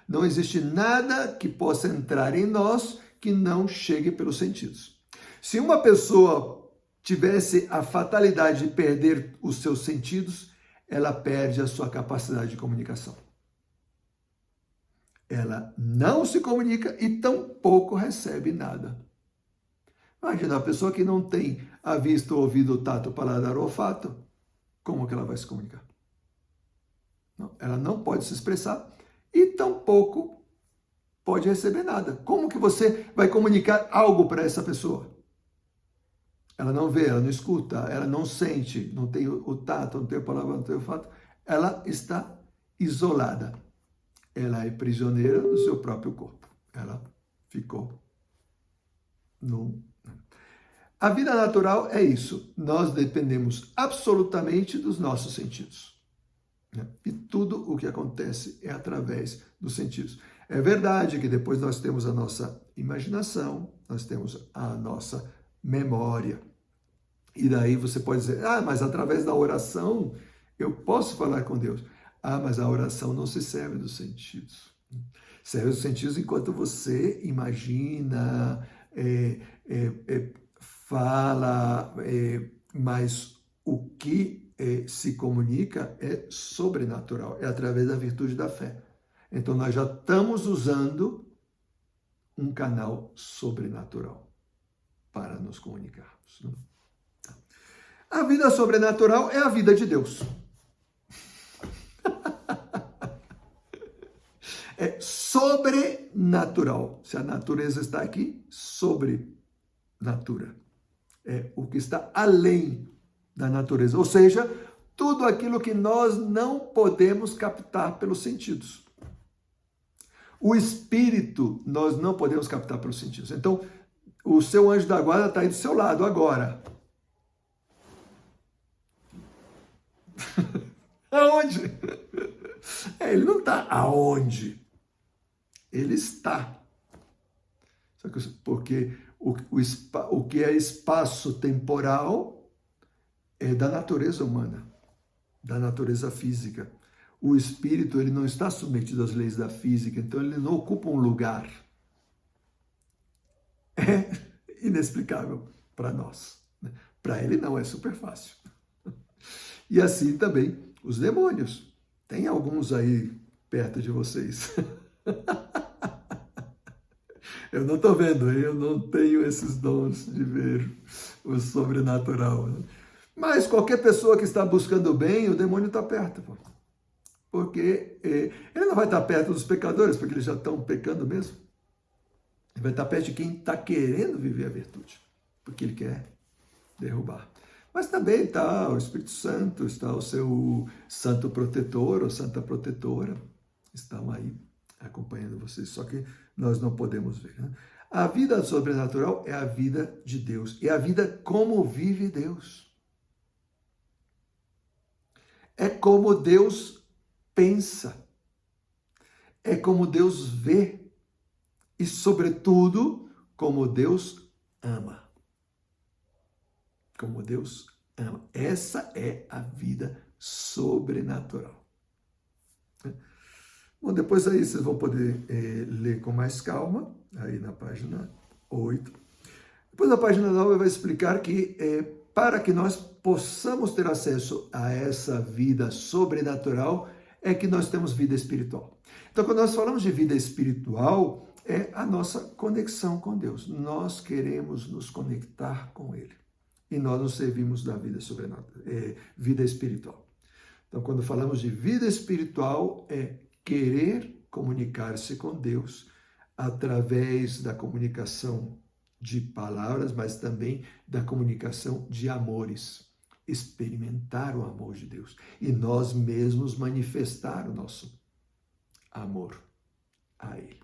Não existe nada que possa entrar em nós que não chegue pelos sentidos. Se uma pessoa tivesse a fatalidade de perder os seus sentidos, ela perde a sua capacidade de comunicação. Ela não se comunica e tampouco recebe nada. Imagina, a pessoa que não tem a vista, o ouvido, o tato, o paladar, o olfato, como que ela vai se comunicar? Não, ela não pode se expressar e tampouco pode receber nada. Como que você vai comunicar algo para essa pessoa? Ela não vê, ela não escuta, ela não sente, não tem o tato, não tem o paladar, não tem o olfato. Ela está isolada. Ela é prisioneira do seu próprio corpo. Ela ficou no... A vida natural é isso. Nós dependemos absolutamente dos nossos sentidos. E tudo o que acontece é através dos sentidos. É verdade que depois nós temos a nossa imaginação, nós temos a nossa memória. E daí você pode dizer, mas através da oração eu posso falar com Deus. Mas a oração não se serve dos sentidos. Serve dos sentidos enquanto você imagina, fala, mas o que se comunica é sobrenatural, é através da virtude da fé. Então, nós já estamos usando um canal sobrenatural para nos comunicarmos. Né? A vida sobrenatural é a vida de Deus. É sobrenatural. Se a natureza está aqui, sobrenatura. É o que está além da natureza. Ou seja, tudo aquilo que nós não podemos captar pelos sentidos. O espírito nós não podemos captar pelos sentidos. Então, o seu anjo da guarda está aí do seu lado agora. Aonde? Ele não está aonde? Ele está. Só que, porque o que é espaço temporal é da natureza humana, da natureza física. O espírito, ele não está submetido às leis da física, então ele não ocupa um lugar. É inexplicável para nós. Para ele não, é super fácil. E assim também os demônios. Tem alguns aí perto de vocês. Eu não estou vendo, eu não tenho esses dons de ver o sobrenatural. Mas qualquer pessoa que está buscando o bem, o demônio está perto. Porque ele não vai estar perto dos pecadores, porque eles já estão pecando mesmo. Ele vai estar perto de quem está querendo viver a virtude, porque ele quer derrubar. Mas também está o Espírito Santo, está o seu santo protetor ou santa protetora, estão aí acompanhando vocês, só que nós não podemos ver. Né? A vida sobrenatural é a vida de Deus, é a vida como vive Deus. É como Deus pensa, é como Deus vê e, sobretudo, como Deus ama. Como Deus ama. Essa é a vida sobrenatural. Bom, depois aí vocês vão poder ler com mais calma, aí na página 8. Depois na página 9 vai explicar que para que nós possamos ter acesso a essa vida sobrenatural, é que nós temos vida espiritual. Então, quando nós falamos de vida espiritual, é a nossa conexão com Deus. Nós queremos nos conectar com Ele. E nós nos servimos da vida sobrenatural, vida espiritual. Então, quando falamos de vida espiritual, é querer comunicar-se com Deus através da comunicação de palavras, mas também da comunicação de amores. Experimentar o amor de Deus e nós mesmos manifestar o nosso amor a Ele.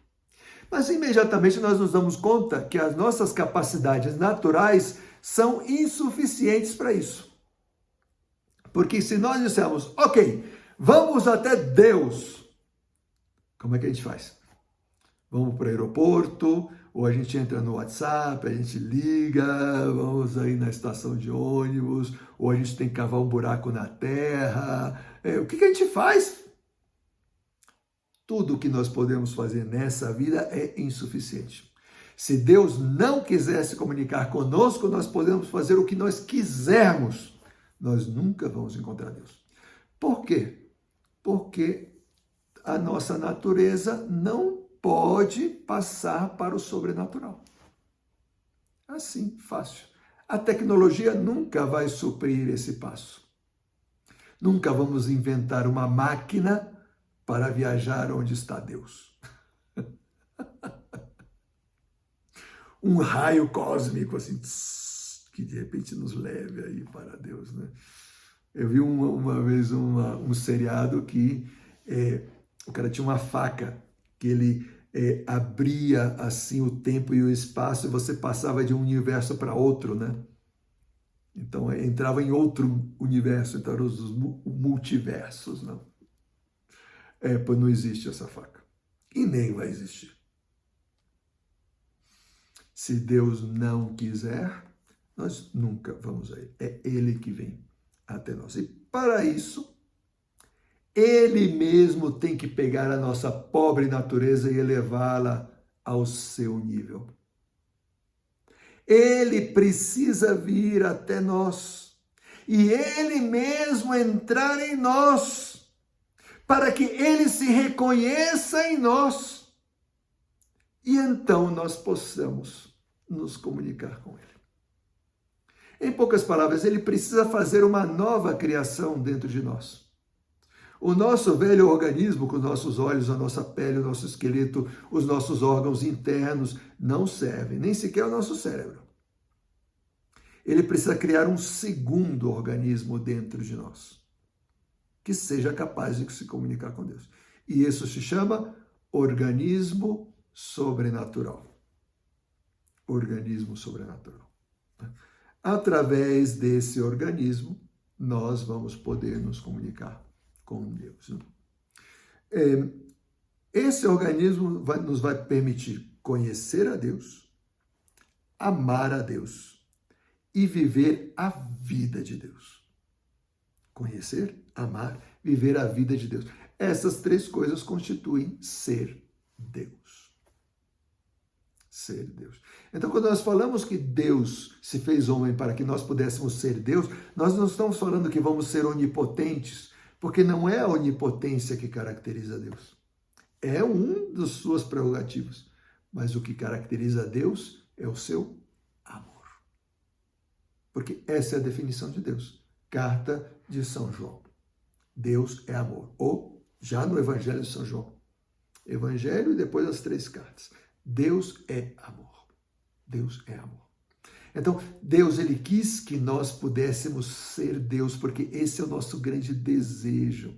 Mas imediatamente nós nos damos conta que as nossas capacidades naturais são insuficientes para isso. Porque se nós dissermos, ok, vamos até Deus, como é que a gente faz? Vamos para o aeroporto, ou a gente entra no WhatsApp, a gente liga, vamos aí na estação de ônibus, ou a gente tem que cavar um buraco na terra. O que a gente faz? Tudo o que nós podemos fazer nessa vida é insuficiente. Se Deus não quiser se comunicar conosco, nós podemos fazer o que nós quisermos. Nós nunca vamos encontrar Deus. Por quê? Porque a nossa natureza não pode passar para o sobrenatural. Assim, fácil. A tecnologia nunca vai suprir esse passo. Nunca vamos inventar uma máquina para viajar onde está Deus. Um raio cósmico, assim, que de repente nos leve aí para Deus, né? Eu vi uma vez um seriado que o cara tinha uma faca que ele abria assim o tempo e o espaço e você passava de um universo para outro, né? Então entrava em outro universo, então eram os multiversos, não? Pois não existe essa faca. E nem vai existir. Se Deus não quiser, nós nunca vamos a Ele. É Ele que vem até nós. E para isso, Ele mesmo tem que pegar a nossa pobre natureza e elevá-la ao seu nível. Ele precisa vir até nós. E Ele mesmo entrar em nós, para que Ele se reconheça em nós. E então nós possamos nos comunicar com Ele. Em poucas palavras, Ele precisa fazer uma nova criação dentro de nós. O nosso velho organismo, com os nossos olhos, a nossa pele, o nosso esqueleto, os nossos órgãos internos, não servem, nem sequer o nosso cérebro. Ele precisa criar um segundo organismo dentro de nós, que seja capaz de se comunicar com Deus. E isso se chama organismo sobrenatural. Organismo sobrenatural. Através desse organismo, nós vamos poder nos comunicar com Deus. esse organismo nos vai permitir conhecer a Deus, amar a Deus e viver a vida de Deus. Conhecer, amar, viver a vida de Deus. Essas três coisas constituem ser Deus. Ser Deus. Então, quando nós falamos que Deus se fez homem para que nós pudéssemos ser Deus, nós não estamos falando que vamos ser onipotentes, porque não é a onipotência que caracteriza Deus. É um dos suas prerrogativas. Mas o que caracteriza Deus é o seu amor. Porque essa é a definição de Deus. Carta de São João. Deus é amor. Ou, já no Evangelho de São João. Evangelho e depois as três cartas. Deus é amor. Deus é amor. Então, Deus, ele quis que nós pudéssemos ser Deus, porque esse é o nosso grande desejo.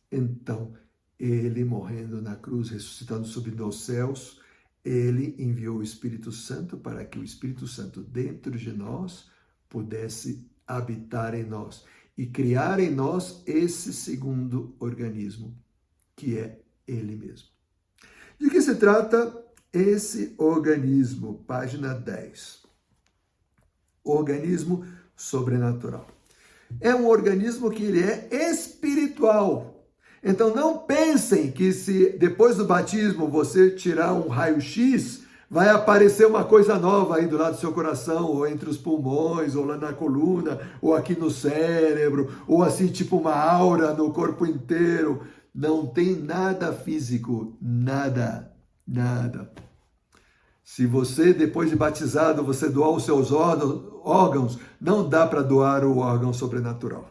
Então, ele morrendo na cruz, ressuscitando, subindo aos céus, ele enviou o Espírito Santo para que o Espírito Santo dentro de nós pudesse habitar em nós e criar em nós esse segundo organismo, que é ele mesmo. De que se trata esse organismo? Página 10. Organismo sobrenatural. É um organismo que ele é espiritual. Então não pensem que se depois do batismo você tirar um raio-x, vai aparecer uma coisa nova aí do lado do seu coração, ou entre os pulmões, ou lá na coluna, ou aqui no cérebro, ou assim tipo uma aura no corpo inteiro. Não tem nada físico, nada, nada. Se você, depois de batizado, você doar os seus órgãos, não dá para doar o órgão sobrenatural.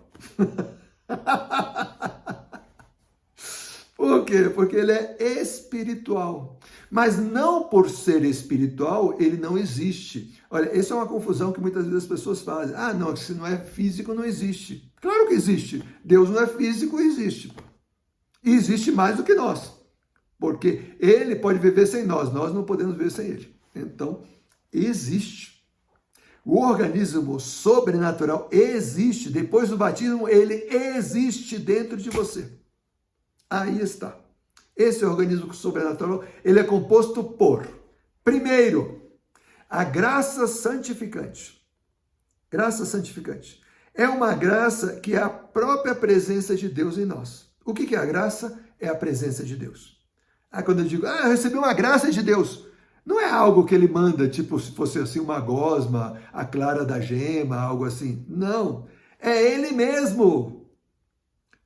Por quê? Porque ele é espiritual. Mas não por ser espiritual, ele não existe. Olha, essa é uma confusão que muitas vezes as pessoas fazem. Ah, não, se não é físico, não existe. Claro que existe. Deus não é físico, existe. E existe mais do que nós. Porque ele pode viver sem nós, nós não podemos viver sem ele. Então, existe. O organismo sobrenatural existe. Depois do batismo, ele existe dentro de você. Aí está. Esse organismo sobrenatural, ele é composto por, primeiro, a graça santificante. Graça santificante. É uma graça que é a própria presença de Deus em nós. O que é a graça? É a presença de Deus. Quando eu digo, eu recebi uma graça de Deus, não é algo que ele manda, tipo se fosse assim uma gosma, a clara da gema, algo assim. Não, é ele mesmo.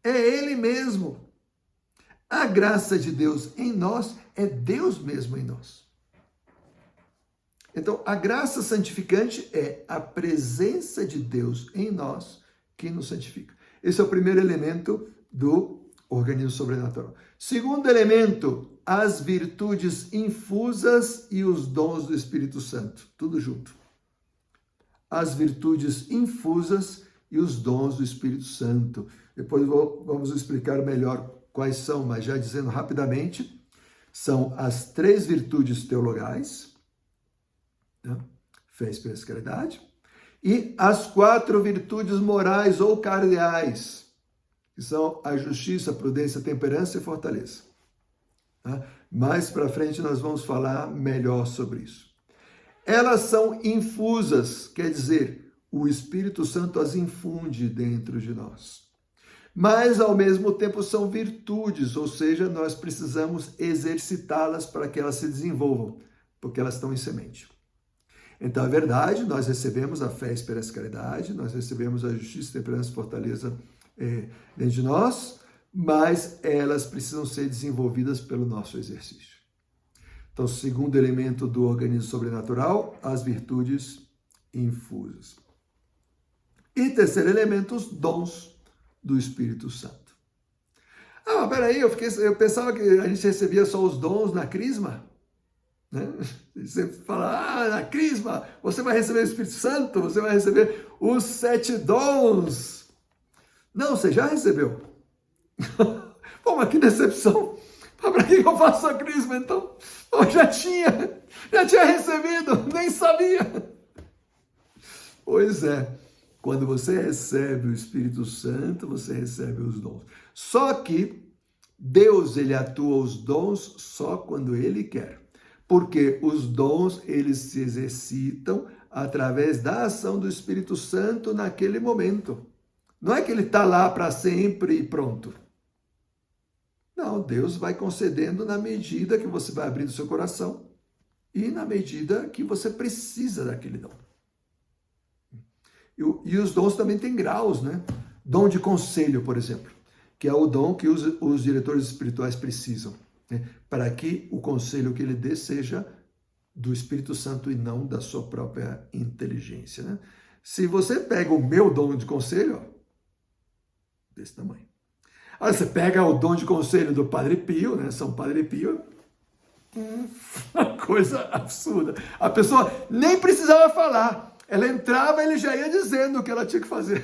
É ele mesmo. A graça de Deus em nós é Deus mesmo em nós. Então, a graça santificante é a presença de Deus em nós que nos santifica. Esse é o primeiro elemento do organismo sobrenatural. Segundo elemento, as virtudes infusas e os dons do Espírito Santo. Tudo junto. As virtudes infusas e os dons do Espírito Santo. Depois vamos explicar melhor quais são, mas já dizendo rapidamente, são as três virtudes teologais, né? Fé, esperança e caridade, e as 4 virtudes morais ou cardeais, que são a justiça, a prudência, a temperança e fortaleza. Tá? Mais para frente nós vamos falar melhor sobre isso. Elas são infusas, quer dizer, o Espírito Santo as infunde dentro de nós. Mas, ao mesmo tempo, são virtudes, ou seja, nós precisamos exercitá-las para que elas se desenvolvam, porque elas estão em semente. Então, é verdade, nós recebemos a fé, a esperança e a caridade, nós recebemos a justiça, a temperança e a fortaleza dentro de nós, mas elas precisam ser desenvolvidas pelo nosso exercício. Então, segundo elemento do organismo sobrenatural, as virtudes infusas. E terceiro elemento, os dons do Espírito Santo. Mas peraí, eu pensava que a gente recebia só os dons na crisma. Né? Você fala, na crisma, você vai receber o Espírito Santo, você vai receber os 7 dons. Não, você já recebeu. Pô, mas que decepção. Para que eu faço a crisma, então? Eu já tinha recebido, nem sabia. Pois é. Quando você recebe o Espírito Santo, você recebe os dons. Só que Deus, ele atua os dons só quando ele quer. Porque os dons, eles se exercitam através da ação do Espírito Santo naquele momento. Não é que ele está lá para sempre e pronto. Não, Deus vai concedendo na medida que você vai abrindo seu coração e na medida que você precisa daquele dom. E os dons também têm graus, né? Dom de conselho, por exemplo, que é o dom que os diretores espirituais precisam, né? Para que o conselho que ele dê seja do Espírito Santo e não da sua própria inteligência, né? Se você pega o meu dom de conselho, ó, desse tamanho. Aí você pega o dom de conselho do Padre Pio, né? São Padre Pio, uma coisa absurda. A pessoa nem precisava falar. Ela entrava e ele já ia dizendo o que ela tinha que fazer.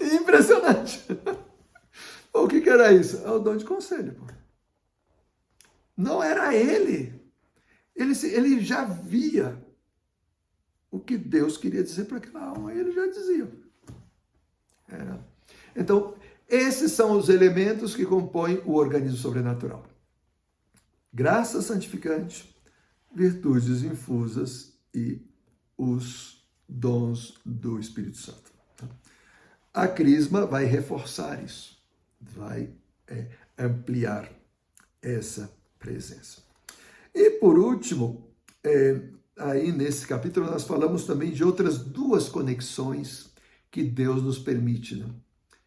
Impressionante. O que era isso? É o dom de conselho. Pô. Não era ele. Ele já via o que Deus queria dizer para aquela alma. Ele já dizia. Então, esses são os elementos que compõem o organismo sobrenatural. Graça santificante, virtudes infusas e os dons do Espírito Santo. A crisma vai reforçar isso, vai ampliar essa presença. E por último, aí nesse capítulo nós falamos também de outras duas conexões que Deus nos permite, né?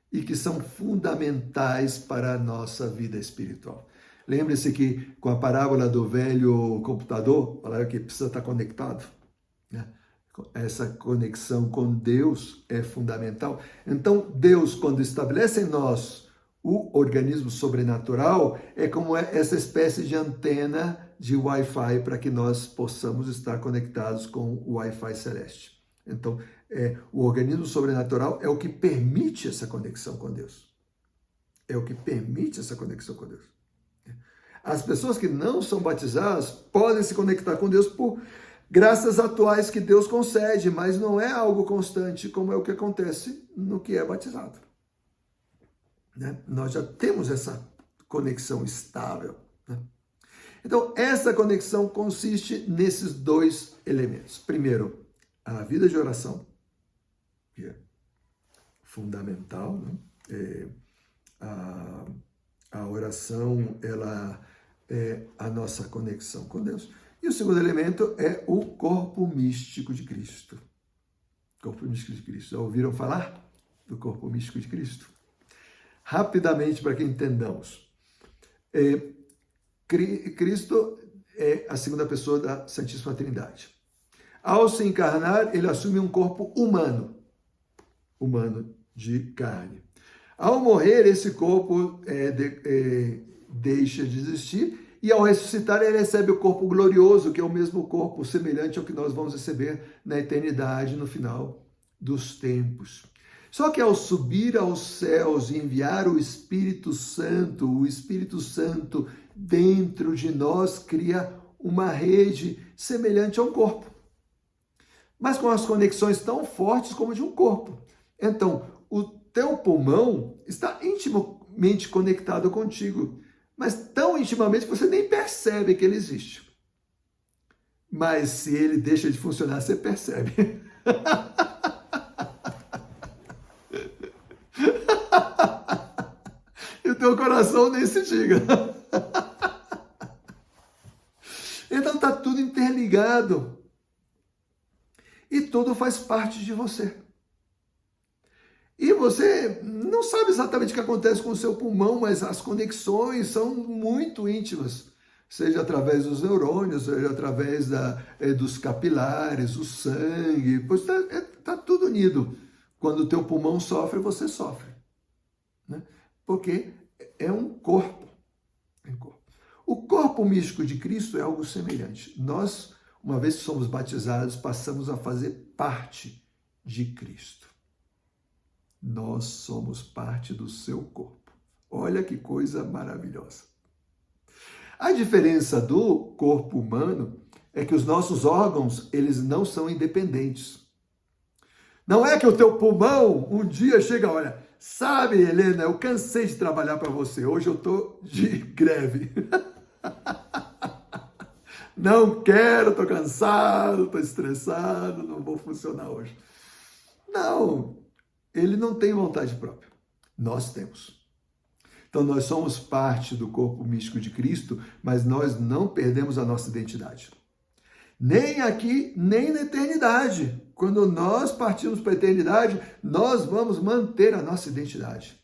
E que são fundamentais para a nossa vida espiritual. Lembre-se que com a parábola do velho computador, falaram que precisa estar conectado, né? Essa conexão com Deus é fundamental. Então, Deus, quando estabelece em nós o organismo sobrenatural, é como essa espécie de antena de Wi-Fi para que nós possamos estar conectados com o Wi-Fi celeste. Então, o organismo sobrenatural é o que permite essa conexão com Deus. É o que permite essa conexão com Deus. As pessoas que não são batizadas podem se conectar com Deus por graças atuais que Deus concede, mas não é algo constante como é o que acontece no que é batizado. Né? Nós já temos essa conexão estável. Né? Então, essa conexão consiste nesses dois elementos. Primeiro, a vida de oração, que é fundamental, né? A oração, ela é a nossa conexão com Deus. E o segundo elemento é o corpo místico de Cristo. Corpo místico de Cristo. Já ouviram falar do corpo místico de Cristo? Rapidamente, para que entendamos. Cristo é a segunda pessoa da Santíssima Trindade. Ao se encarnar, ele assume um corpo humano de carne. Ao morrer, esse corpo deixa de existir, e ao ressuscitar, ele recebe o corpo glorioso, que é o mesmo corpo semelhante ao que nós vamos receber na eternidade, no final dos tempos. Só que ao subir aos céus e enviar o Espírito Santo dentro de nós cria uma rede semelhante a um corpo, mas com as conexões tão fortes como de um corpo. Então, o teu pulmão está intimamente conectado contigo, mas tão intimamente que você nem percebe que ele existe. Mas se ele deixa de funcionar, você percebe. E o teu coração nem se diga. Então está tudo interligado. E tudo faz parte de você. E você não sabe exatamente o que acontece com o seu pulmão, mas as conexões são muito íntimas. Seja através dos neurônios, seja através dos capilares, o sangue. Pois está tudo unido. Quando o teu pulmão sofre, você sofre. Né? Porque é um corpo. O corpo místico de Cristo é algo semelhante. Nós, uma vez que somos batizados, passamos a fazer parte de Cristo. Nós somos parte do seu corpo. Olha que coisa maravilhosa. A diferença do corpo humano é que os nossos órgãos, eles não são independentes. Não é que o teu pulmão um dia chega, olha, sabe, Helena, eu cansei de trabalhar para você, hoje eu estou de greve. Não quero, estou cansado, estou estressado, não vou funcionar hoje. Não, ele não tem vontade própria, nós temos. Então nós somos parte do corpo místico de Cristo, mas nós não perdemos a nossa identidade. Nem aqui, nem na eternidade. Quando nós partimos para a eternidade, nós vamos manter a nossa identidade.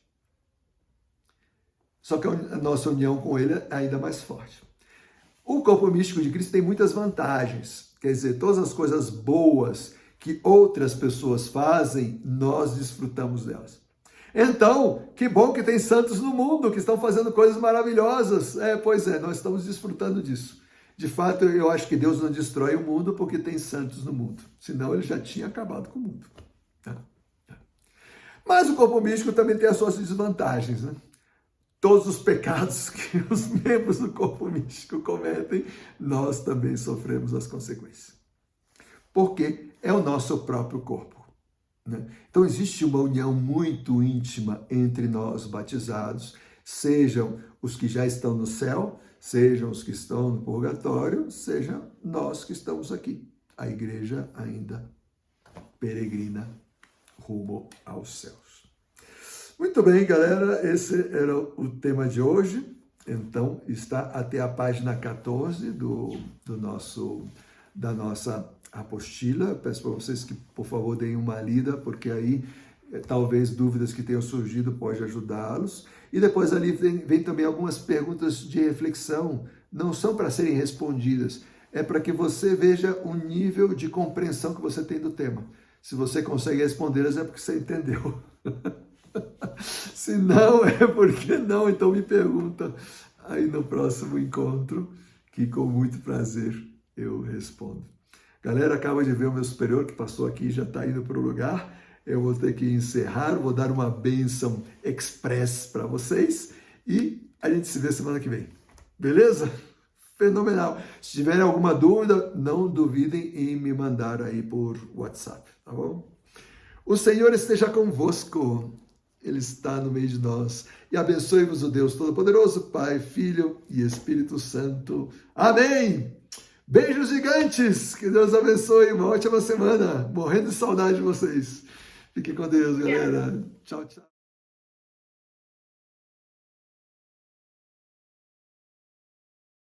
Só que a nossa união com Ele é ainda mais forte. O corpo místico de Cristo tem muitas vantagens. Quer dizer, todas as coisas boas que outras pessoas fazem, nós desfrutamos delas. Então, que bom que tem santos no mundo que estão fazendo coisas maravilhosas. Pois é, nós estamos desfrutando disso. De fato, eu acho que Deus não destrói o mundo porque tem santos no mundo. Senão ele já tinha acabado com o mundo. Mas o corpo místico também tem as suas desvantagens, né? Todos os pecados que os membros do corpo místico cometem, nós também sofremos as consequências. Porque é o nosso próprio corpo, né? Então existe uma união muito íntima entre nós batizados, sejam os que já estão no céu, sejam os que estão no purgatório, sejam nós que estamos aqui. A igreja ainda peregrina rumo aos céus. Muito bem, galera, esse era o tema de hoje. Então, está até a página 14 da nossa apostila. Peço para vocês que, por favor, deem uma lida, porque aí talvez dúvidas que tenham surgido pode ajudá-los. E depois ali vem também algumas perguntas de reflexão, não são para serem respondidas, é para que você veja o nível de compreensão que você tem do tema. Se você consegue respondê-las é porque você entendeu. Se não, é porque não, então me pergunta aí no próximo encontro, que com muito prazer eu respondo. Galera, acaba de ver o meu superior que passou aqui e já está indo para o lugar. Eu vou ter que encerrar, vou dar uma bênção express para vocês e a gente se vê semana que vem. Beleza? Fenomenal. Se tiverem alguma dúvida, não duvidem em me mandar aí por WhatsApp, tá bom? O Senhor esteja convosco. Ele está no meio de nós. E abençoe-vos o Deus Todo-Poderoso, Pai, Filho e Espírito Santo. Amém! Beijos gigantes! Que Deus abençoe. Uma ótima semana. Morrendo de saudade de vocês. Fiquem com Deus, galera. Tchau, tchau.